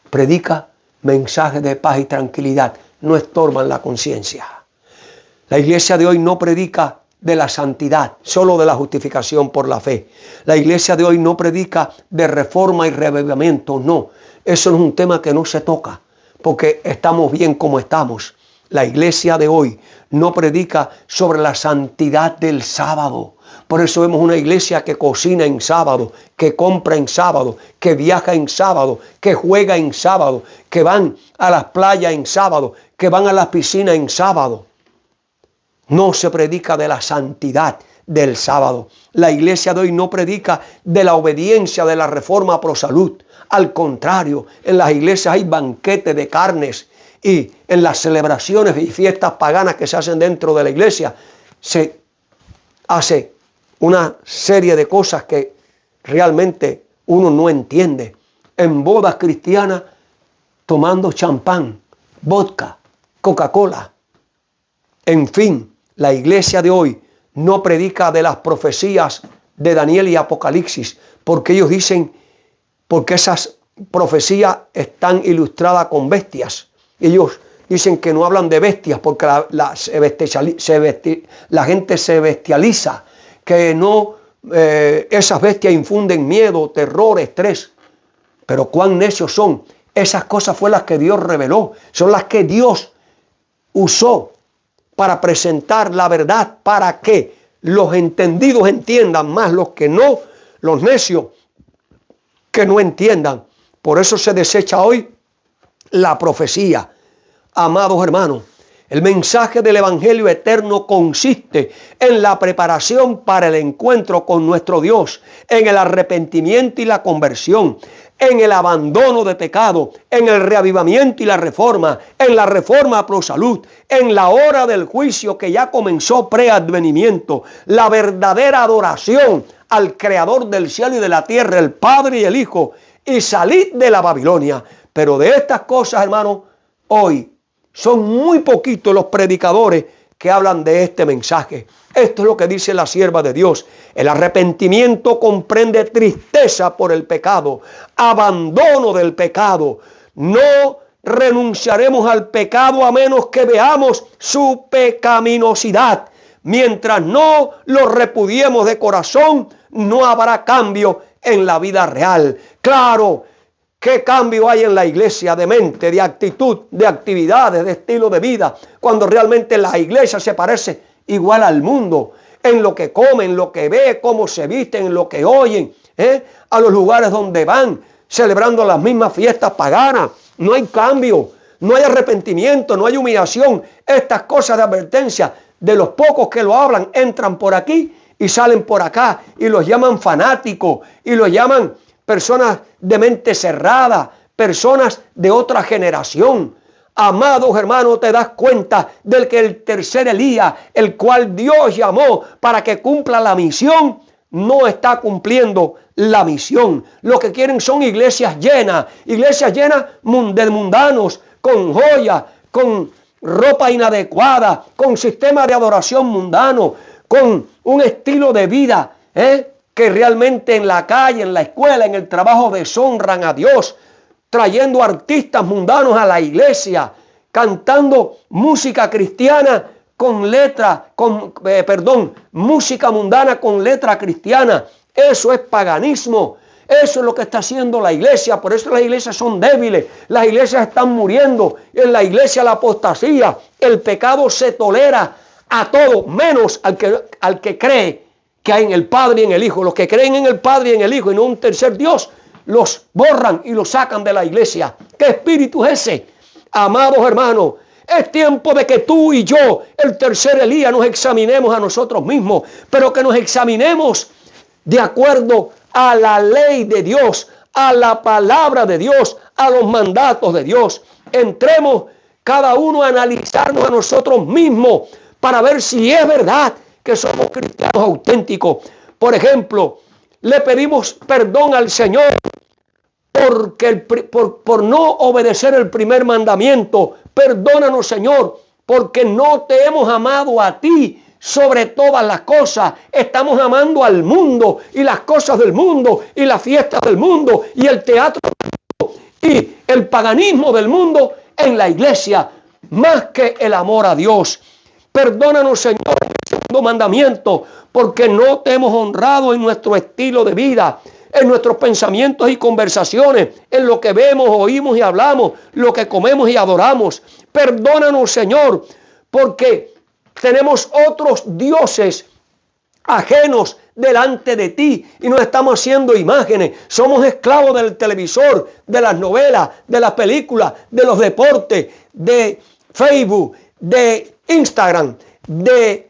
Predica mensajes de paz y tranquilidad. No estorban la conciencia. La iglesia de hoy no predica de la santidad, solo de la justificación por la fe. La iglesia de hoy no predica de reforma y reavivamiento. No. Eso no es un tema que no se toca, porque estamos bien como estamos. La iglesia de hoy no predica sobre la santidad del sábado. Por eso vemos una iglesia que cocina en sábado, que compra en sábado, que viaja en sábado, que juega en sábado, que van a las playas en sábado, que van a las piscinas en sábado. No se predica de la santidad del sábado. La iglesia de hoy no predica de la obediencia de la reforma pro salud. Al contrario, en las iglesias hay banquetes de carnes y en las celebraciones y fiestas paganas que se hacen dentro de la iglesia se hace una serie de cosas que realmente uno no entiende. En bodas cristianas, tomando champán, vodka, Coca-Cola. En fin, la iglesia de hoy no predica de las profecías de Daniel y Apocalipsis, porque ellos dicen, porque esas profecías están ilustradas con bestias. Ellos dicen que no hablan de bestias porque la gente se bestializa, que no, esas bestias infunden miedo, terror, estrés. Pero cuán necios son. Esas cosas fueron las que Dios reveló, son las que Dios usó para presentar la verdad, para que los entendidos entiendan, más los que no, los necios que no entiendan. Por eso se desecha hoy la profecía. Amados hermanos, el mensaje del Evangelio eterno consiste en la preparación para el encuentro con nuestro Dios, en el arrepentimiento y la conversión, en el abandono de pecado, en el reavivamiento y la reforma, en la reforma pro salud, en la hora del juicio que ya comenzó preadvenimiento, la verdadera adoración al Creador del cielo y de la tierra, el Padre y el Hijo, y salid de la Babilonia. Pero de estas cosas, hermanos, hoy son muy poquitos los predicadores que hablan de este mensaje. Esto es lo que dice la sierva de Dios. El arrepentimiento comprende tristeza por el pecado, abandono del pecado. No renunciaremos al pecado a menos que veamos su pecaminosidad. Mientras no lo repudiemos de corazón, no habrá cambio en la vida real. Claro, ¿qué cambio hay en la iglesia de mente, de actitud, de actividades, de estilo de vida? Cuando realmente la iglesia se parece igual al mundo, en lo que comen, en lo que ve, cómo se visten, en lo que oyen, a los lugares donde van, celebrando las mismas fiestas paganas. No hay cambio, no hay arrepentimiento, no hay humillación. Estas cosas de advertencia de los pocos que lo hablan entran por aquí y salen por acá y los llaman fanáticos y los llaman personas de mente cerrada, personas de otra generación. Amados hermanos, te das cuenta del que el tercer Elías, el cual Dios llamó para que cumpla la misión, no está cumpliendo la misión. Lo que quieren son iglesias llenas de mundanos, con joyas, con ropa inadecuada, con sistema de adoración mundano, con un estilo de vida, que realmente en la calle, en la escuela, en el trabajo deshonran a Dios, trayendo artistas mundanos a la iglesia, cantando música cristiana con letra, música mundana con letra cristiana. Eso es paganismo. Eso es lo que está haciendo la iglesia. Por eso las iglesias son débiles. Las iglesias están muriendo. En la iglesia la apostasía, el pecado se tolera a todos, menos al que cree que hay en el Padre y en el Hijo. Los que creen en el Padre y en el Hijo y no un tercer Dios, los borran y los sacan de la iglesia. ¿Qué espíritu es ese? Amados hermanos, es tiempo de que tú y yo, el tercer Elías, nos examinemos a nosotros mismos, pero que nos examinemos de acuerdo a la ley de Dios, a la palabra de Dios, a los mandatos de Dios. Entremos cada uno a analizarnos a nosotros mismos para ver si es verdad que somos cristianos auténticos. Por ejemplo, le pedimos perdón al Señor porque por no obedecer el primer mandamiento. Perdónanos, Señor, porque no te hemos amado a ti sobre todas las cosas. Estamos amando al mundo y las cosas del mundo y las fiestas del mundo y el teatro del mundo y el paganismo del mundo en la iglesia, más que el amor a Dios. Perdónanos, Señor, en el segundo mandamiento, porque no te hemos honrado en nuestro estilo de vida, en nuestros pensamientos y conversaciones, en lo que vemos, oímos y hablamos, lo que comemos y adoramos. Perdónanos, Señor, porque tenemos otros dioses ajenos delante de ti y nos estamos haciendo imágenes. Somos esclavos del televisor, de las novelas, de las películas, de los deportes, de Facebook, de Instagram, de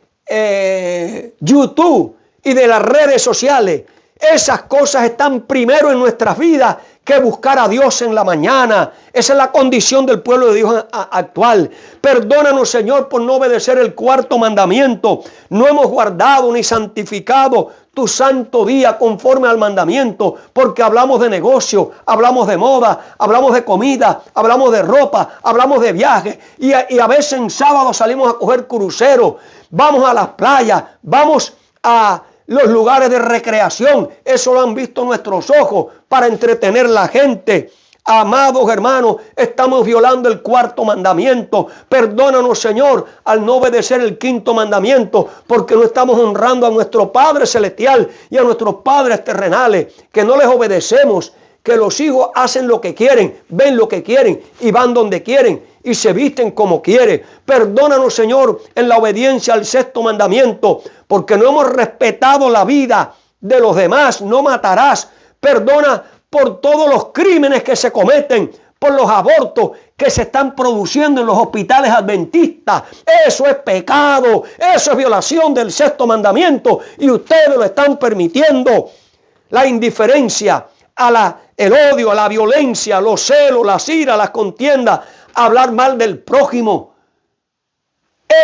YouTube y de las redes sociales. Esas cosas están primero en nuestras vidas que buscar a Dios en la mañana. Esa es la condición del pueblo de Dios actual. Perdónanos, Señor, por no obedecer el cuarto mandamiento. No hemos guardado ni santificado tu santo día conforme al mandamiento, porque hablamos de negocio, hablamos de moda, hablamos de comida, hablamos de ropa, hablamos de viajes, y a veces en sábado salimos a coger cruceros, vamos a las playas, vamos a los lugares de recreación. Eso lo han visto nuestros ojos para entretener a la gente. Amados hermanos, estamos violando el cuarto mandamiento. Perdónanos, Señor, al no obedecer el quinto mandamiento, porque no estamos honrando a nuestro Padre Celestial y a nuestros padres terrenales, que no les obedecemos, que los hijos hacen lo que quieren, ven lo que quieren y van donde quieren y se visten como quieren. Perdónanos, Señor, en la obediencia al sexto mandamiento, porque no hemos respetado la vida de los demás. No matarás. Perdona por todos los crímenes que se cometen, por los abortos que se están produciendo en los hospitales adventistas. Eso es pecado, eso es violación del sexto mandamiento y ustedes lo están permitiendo. La indiferencia, el odio, a la violencia, los celos, las iras, las contiendas, hablar mal del prójimo.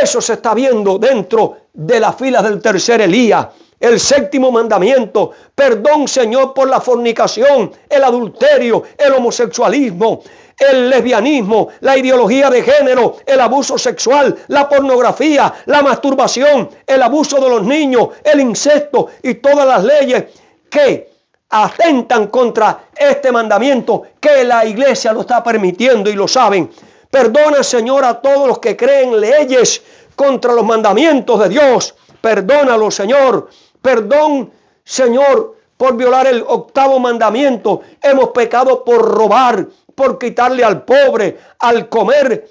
Eso se está viendo dentro de las filas del tercer Elías. El séptimo mandamiento, perdón, Señor, por la fornicación, el adulterio, el homosexualismo, el lesbianismo, la ideología de género, el abuso sexual, la pornografía, la masturbación, el abuso de los niños, el incesto y todas las leyes que atentan contra este mandamiento, que la iglesia lo está permitiendo y lo saben. Perdona, Señor, a todos los que creen leyes contra los mandamientos de Dios. Perdónalo, Señor. Perdón, Señor, por violar el octavo mandamiento. Hemos pecado por robar, por quitarle al pobre, al comer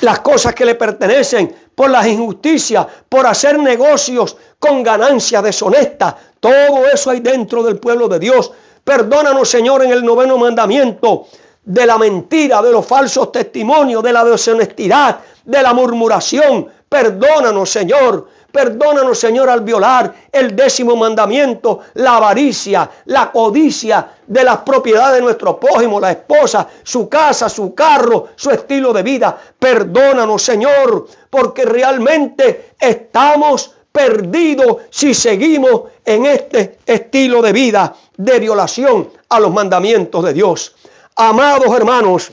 las cosas que le pertenecen, por las injusticias, por hacer negocios con ganancias deshonestas. Todo eso hay dentro del pueblo de Dios. Perdónanos, Señor, en el noveno mandamiento, de la mentira, de los falsos testimonios, de la deshonestidad, de la murmuración. Perdónanos, Señor. Perdónanos, Señor, al violar el décimo mandamiento, la avaricia, la codicia de las propiedades de nuestro prójimo, la esposa, su casa, su carro, su estilo de vida. Perdónanos, Señor, porque realmente estamos perdidos si seguimos en este estilo de vida de violación a los mandamientos de Dios. Amados hermanos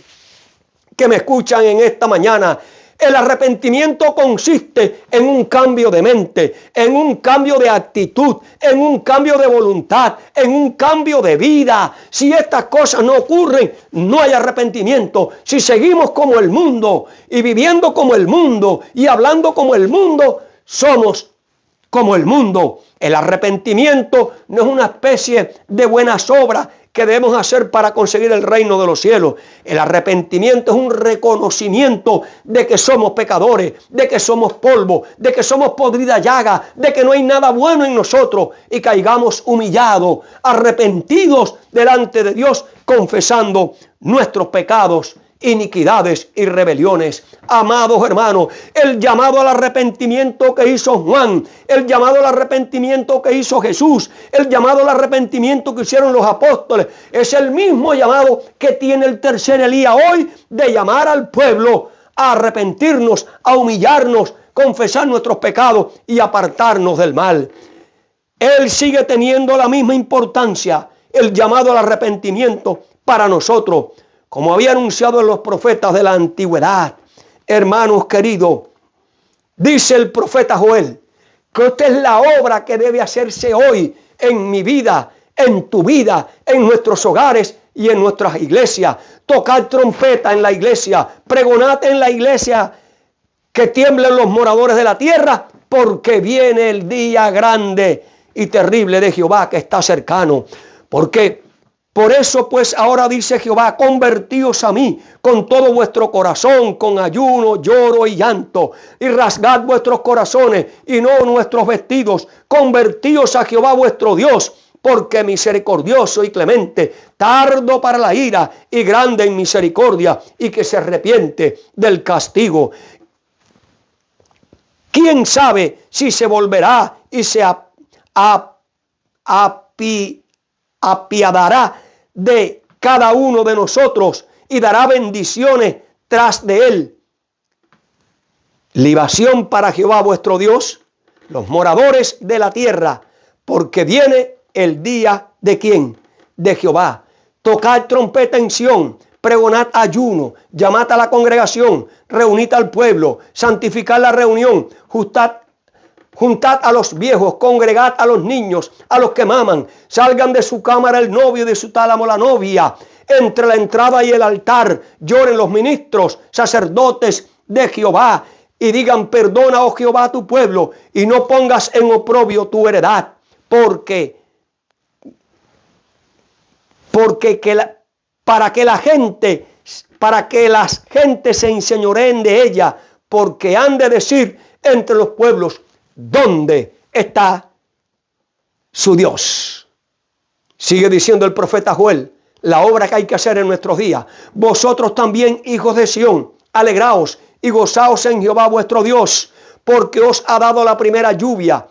que me escuchan en esta mañana, el arrepentimiento consiste en un cambio de mente, en un cambio de actitud, en un cambio de voluntad, en un cambio de vida. Si estas cosas no ocurren, no hay arrepentimiento. Si seguimos como el mundo y viviendo como el mundo y hablando como el mundo, somos como el mundo. El arrepentimiento no es una especie de buenas obras que debemos hacer para conseguir el reino de los cielos. El arrepentimiento es un reconocimiento de que somos pecadores, de que somos polvo, de que somos podrida llaga, de que no hay nada bueno en nosotros y caigamos humillados, arrepentidos delante de Dios, confesando nuestros pecados, iniquidades y rebeliones. Amados hermanos, el llamado al arrepentimiento que hizo Juan, el llamado al arrepentimiento que hizo Jesús, el llamado al arrepentimiento que hicieron los apóstoles, es el mismo llamado que tiene el tercer Elías hoy, de llamar al pueblo a arrepentirnos, a humillarnos, confesar nuestros pecados y apartarnos del mal. Él sigue teniendo la misma importancia, el llamado al arrepentimiento para nosotros, como había anunciado en los profetas de la antigüedad. Hermanos queridos, dice el profeta Joel, que esta es la obra que debe hacerse hoy en mi vida, en tu vida, en nuestros hogares y en nuestras iglesias. Tocar trompeta en la iglesia, pregonad en la iglesia, que tiemblen los moradores de la tierra, porque viene el día grande y terrible de Jehová que está cercano. Porque por eso pues ahora dice Jehová, convertíos a mí con todo vuestro corazón, con ayuno, lloro y llanto, y rasgad vuestros corazones y no nuestros vestidos. Convertíos a Jehová vuestro Dios, porque misericordioso y clemente, tardo para la ira y grande en misericordia, y que se arrepiente del castigo. ¿Quién sabe si se volverá y se apiadará de cada uno de nosotros y dará bendiciones tras de él? Libación para Jehová vuestro Dios, los moradores de la tierra, porque viene el día ¿de quién? De Jehová. Tocad trompeta en Sión, pregonad ayuno, llamad a la congregación, reunid al pueblo, santificad la reunión, juntad a los viejos, congregad a los niños, a los que maman, salgan de su cámara el novio y de su tálamo la novia. Entre la entrada y el altar lloren los ministros, sacerdotes de Jehová, y digan, perdona, oh Jehová, a tu pueblo, y no pongas en oprobio tu heredad, para que las gentes se enseñoreen de ella, porque han de decir entre los pueblos, ¿dónde está su Dios? Sigue diciendo el profeta Joel, la obra que hay que hacer en nuestros días. Vosotros también, hijos de Sión, alegraos y gozaos en Jehová vuestro Dios, porque os ha dado la primera lluvia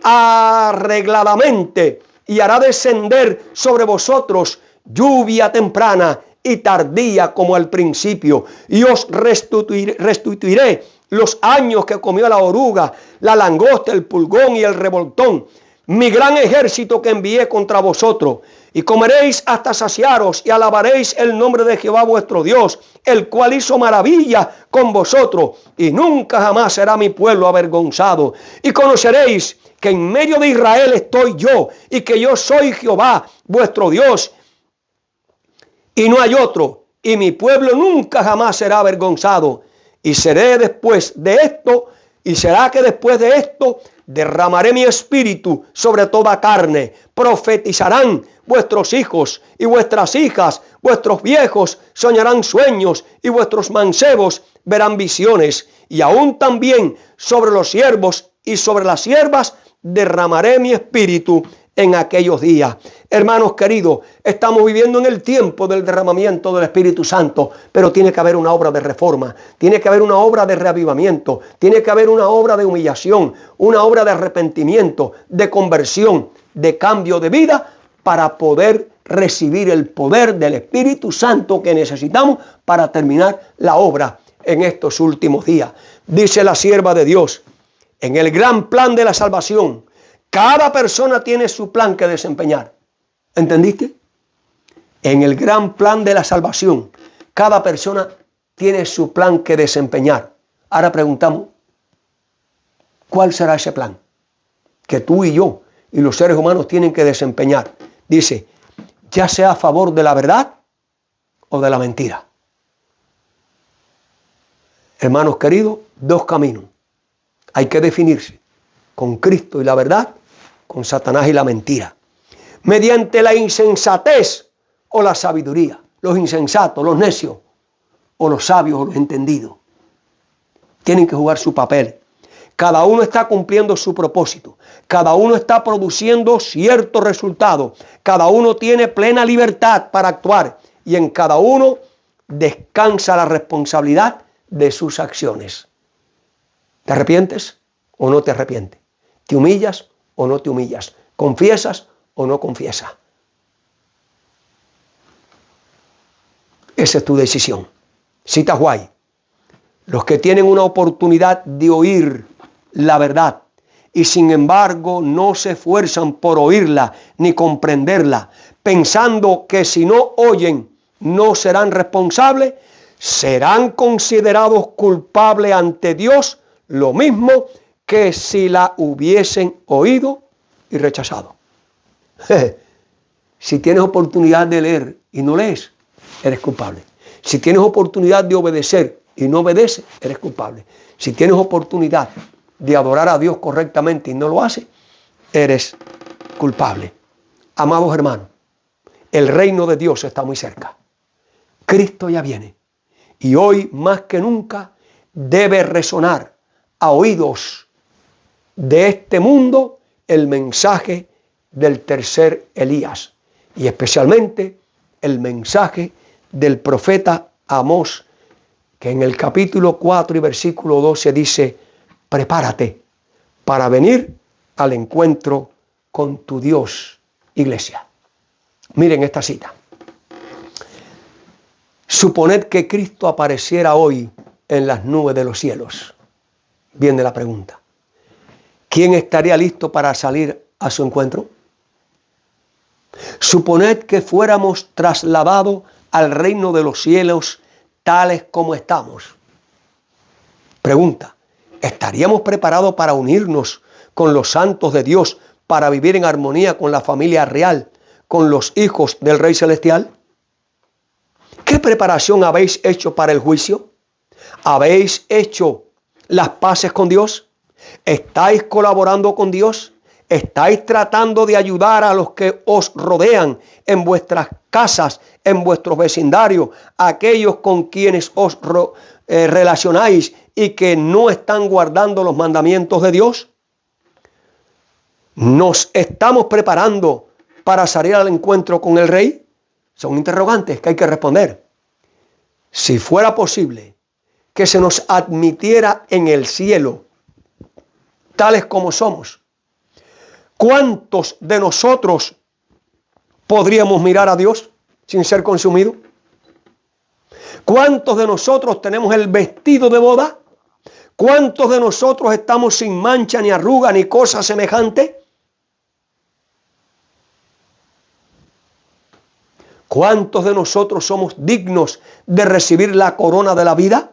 arregladamente, y hará descender sobre vosotros lluvia temprana y tardía como al principio, y os restituiré los años que comió la oruga, la langosta, el pulgón y el revoltón, mi gran ejército que envié contra vosotros. Y comeréis hasta saciaros y alabaréis el nombre de Jehová vuestro Dios, el cual hizo maravilla con vosotros, y nunca jamás será mi pueblo avergonzado. Y conoceréis que en medio de Israel estoy yo, y que yo soy Jehová vuestro Dios, y no hay otro, y mi pueblo nunca jamás será avergonzado. Y será que después de esto derramaré mi espíritu sobre toda carne. Profetizarán vuestros hijos y vuestras hijas, vuestros viejos soñarán sueños y vuestros mancebos verán visiones. Y aún también sobre los siervos y sobre las siervas derramaré mi espíritu en aquellos días. Hermanos queridos, estamos viviendo en el tiempo del derramamiento del Espíritu Santo, pero tiene que haber una obra de reforma, tiene que haber una obra de reavivamiento, tiene que haber una obra de humillación, una obra de arrepentimiento, de conversión, de cambio de vida, para poder recibir el poder del Espíritu Santo que necesitamos para terminar la obra en estos últimos días. Dice la sierva de Dios, en el gran plan de la salvación, cada persona tiene su plan que desempeñar. ¿Entendiste? En el gran plan de la salvación, cada persona tiene su plan que desempeñar. Ahora preguntamos, ¿cuál será ese plan que tú y yo y los seres humanos tienen que desempeñar? Dice, ya sea a favor de la verdad o de la mentira. Hermanos queridos, dos caminos. Hay que definirse con Cristo y la verdad, con Satanás y la mentira. Mediante la insensatez o la sabiduría. Los insensatos, los necios, o los sabios o los entendidos. Tienen que jugar su papel. Cada uno está cumpliendo su propósito. Cada uno está produciendo cierto resultado. Cada uno tiene plena libertad para actuar. Y en cada uno descansa la responsabilidad de sus acciones. ¿Te arrepientes o no te arrepientes? ¿Te humillas o no te humillas? ¿Confiesas o no confiesas? Esa es tu decisión. Cita White. Los que tienen una oportunidad de oír la verdad y sin embargo no se esfuerzan por oírla ni comprenderla, pensando que si no oyen no serán responsables, serán considerados culpables ante Dios, lo mismo que si la hubiesen oído y rechazado. Si tienes oportunidad de leer y no lees, eres culpable. Si tienes oportunidad de obedecer y no obedeces, eres culpable. Si tienes oportunidad de adorar a Dios correctamente y no lo haces, eres culpable. Amados hermanos, el reino de Dios está muy cerca. Cristo ya viene. Y hoy más que nunca debe resonar a oídos de este mundo el mensaje del tercer Elías. Y especialmente el mensaje del profeta Amós, que en el capítulo 4 y versículo 12 dice: prepárate para venir al encuentro con tu Dios, iglesia. Miren esta cita. Suponed que Cristo apareciera hoy en las nubes de los cielos. Viene la pregunta: ¿quién estaría listo para salir a su encuentro? Suponed que fuéramos trasladados al reino de los cielos tales como estamos. Pregunta: ¿estaríamos preparados para unirnos con los santos de Dios, para vivir en armonía con la familia real, con los hijos del Rey Celestial? ¿Qué preparación habéis hecho para el juicio? ¿Habéis hecho las paces con Dios? ¿Estáis colaborando con Dios? ¿Estáis tratando de ayudar a los que os rodean en vuestras casas, en vuestros vecindarios, aquellos con quienes os relacionáis y que no están guardando los mandamientos de Dios? ¿Nos estamos preparando para salir al encuentro con el Rey? Son interrogantes que hay que responder. Si fuera posible que se nos admitiera en el cielo, tales como somos, ¿cuántos de nosotros podríamos mirar a Dios sin ser consumidos? ¿Cuántos de nosotros tenemos el vestido de boda? ¿Cuántos de nosotros estamos sin mancha, ni arruga, ni cosa semejante? ¿Cuántos de nosotros somos dignos de recibir la corona de la vida?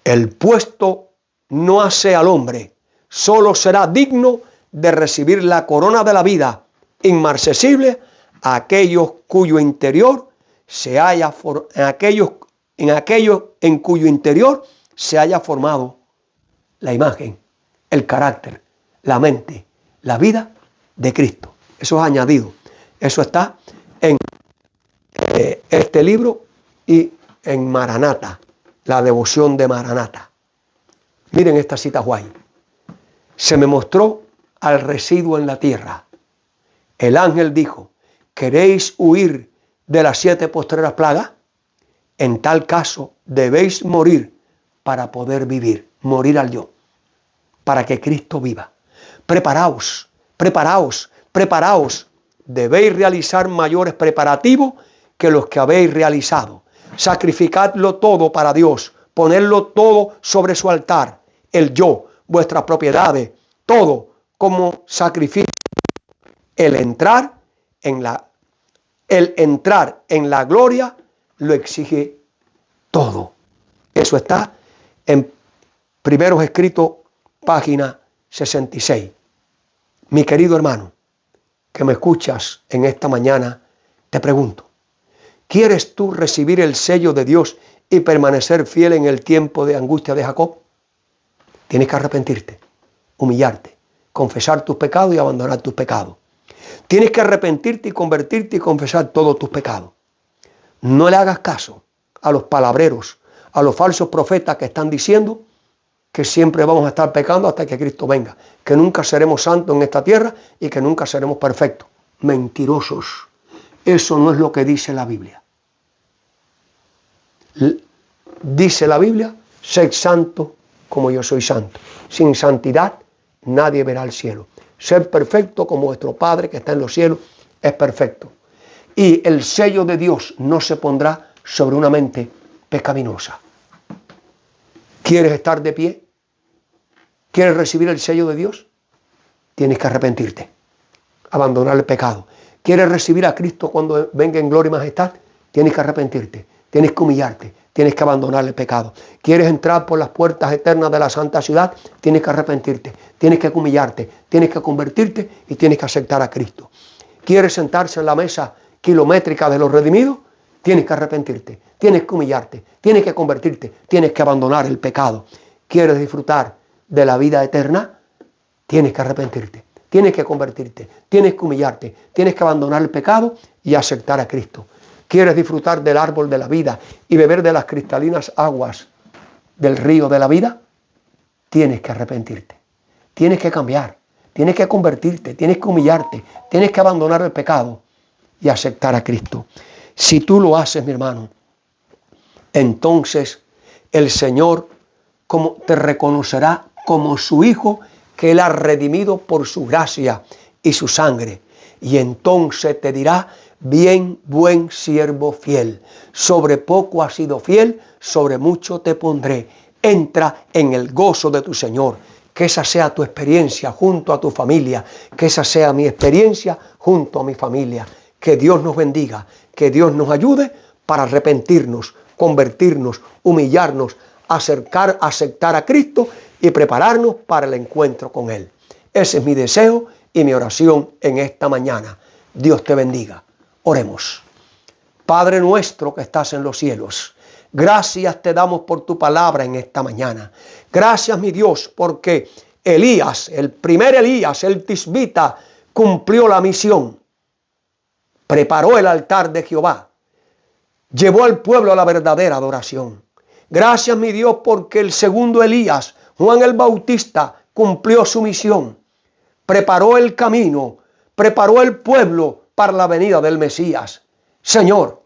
El puesto no hace al hombre, solo será digno de recibir la corona de la vida inmarcesible a aquellos cuyo interior se haya en cuyo interior se haya formado la imagen, el carácter, la mente, la vida de Cristo. Eso es añadido. Eso está en este libro y en Maranata, la devoción de Maranata. Miren esta cita guay. Se me mostró al residuo en la tierra. El ángel dijo: ¿queréis huir de las 7 postreras plagas? En tal caso debéis morir para poder vivir. Morir al yo, para que Cristo viva. Preparaos, preparaos, preparaos. Debéis realizar mayores preparativos que los que habéis realizado. Sacrificadlo todo para Dios. Ponedlo todo sobre su altar. El yo, vuestras propiedades, todo como sacrificio. El entrar en la gloria lo exige todo. Eso está en Primeros Escritos, página 66. Mi querido hermano, que me escuchas en esta mañana, te pregunto: ¿quieres tú recibir el sello de Dios y permanecer fiel en el tiempo de angustia de Jacob? Tienes que arrepentirte, humillarte, confesar tus pecados y abandonar tus pecados. Tienes que arrepentirte y convertirte y confesar todos tus pecados. No le hagas caso a los palabreros, a los falsos profetas que están diciendo que siempre vamos a estar pecando hasta que Cristo venga, que nunca seremos santos en esta tierra y que nunca seremos perfectos. Mentirosos. Eso no es lo que dice la Biblia. Dice la Biblia: sed santo como yo soy santo. Sin santidad nadie verá el cielo. Ser perfecto como vuestro Padre que está en los cielos es perfecto. Y el sello de Dios no se pondrá sobre una mente pecaminosa. ¿Quieres estar de pie? ¿Quieres recibir el sello de Dios? Tienes que arrepentirte, abandonar el pecado. ¿Quieres recibir a Cristo cuando venga en gloria y majestad? Tienes que arrepentirte, tienes que humillarte, tienes que abandonar el pecado. ¿Quieres entrar por las puertas eternas de la santa ciudad? Tienes que arrepentirte, tienes que humillarte, tienes que convertirte y tienes que aceptar a Cristo. ¿Quieres sentarse en la mesa kilométrica de los redimidos? Tienes que arrepentirte, tienes que humillarte, tienes que convertirte, tienes que abandonar el pecado. ¿Quieres disfrutar de la vida eterna? Tienes que arrepentirte, tienes que convertirte, tienes que humillarte, tienes que abandonar el pecado y aceptar a Cristo. ¿Quieres disfrutar del árbol de la vida y beber de las cristalinas aguas del río de la vida? Tienes que arrepentirte, tienes que cambiar, tienes que convertirte, tienes que humillarte, tienes que abandonar el pecado y aceptar a Cristo. Si tú lo haces, mi hermano, entonces el Señor te reconocerá como su hijo que Él ha redimido por su gracia y su sangre. Y entonces te dirá: bien, buen siervo fiel, sobre poco has sido fiel, sobre mucho te pondré. Entra en el gozo de tu Señor. Que esa sea tu experiencia junto a tu familia, que esa sea mi experiencia junto a mi familia. Que Dios nos bendiga, que Dios nos ayude para arrepentirnos, convertirnos, humillarnos, aceptar a Cristo y prepararnos para el encuentro con Él. Ese es mi deseo y mi oración en esta mañana. Dios te bendiga. Oremos. Padre nuestro que estás en los cielos, gracias te damos por tu palabra en esta mañana. Gracias, mi Dios, porque Elías, el primer Elías, el tisbita, cumplió la misión. Preparó el altar de Jehová. Llevó al pueblo a la verdadera adoración. Gracias, mi Dios, porque el segundo Elías, Juan el Bautista, cumplió su misión. Preparó el camino, preparó el pueblo para la venida del Mesías. Señor,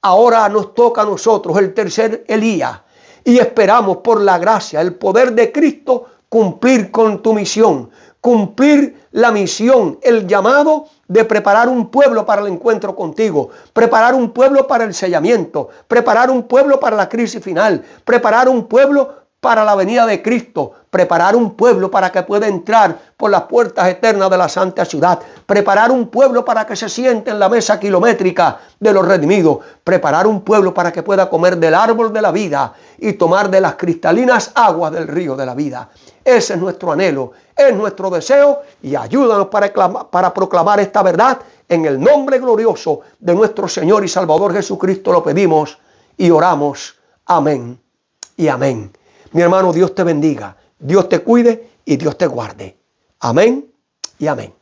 ahora nos toca a nosotros el tercer Elías y esperamos por la gracia, el poder de Cristo, cumplir con tu misión, cumplir la misión, el llamado de preparar un pueblo para el encuentro contigo, preparar un pueblo para el sellamiento, preparar un pueblo para la crisis final, preparar un pueblo para la venida de Cristo, preparar un pueblo para que pueda entrar por las puertas eternas de la santa ciudad, preparar un pueblo para que se siente en la mesa kilométrica de los redimidos, preparar un pueblo para que pueda comer del árbol de la vida y tomar de las cristalinas aguas del río de la vida. Ese es nuestro anhelo, es nuestro deseo, y ayúdanos para proclamar esta verdad. En el nombre glorioso de nuestro Señor y Salvador Jesucristo lo pedimos y oramos. Amén y amén. Mi hermano, Dios te bendiga, Dios te cuide y Dios te guarde. Amén y amén.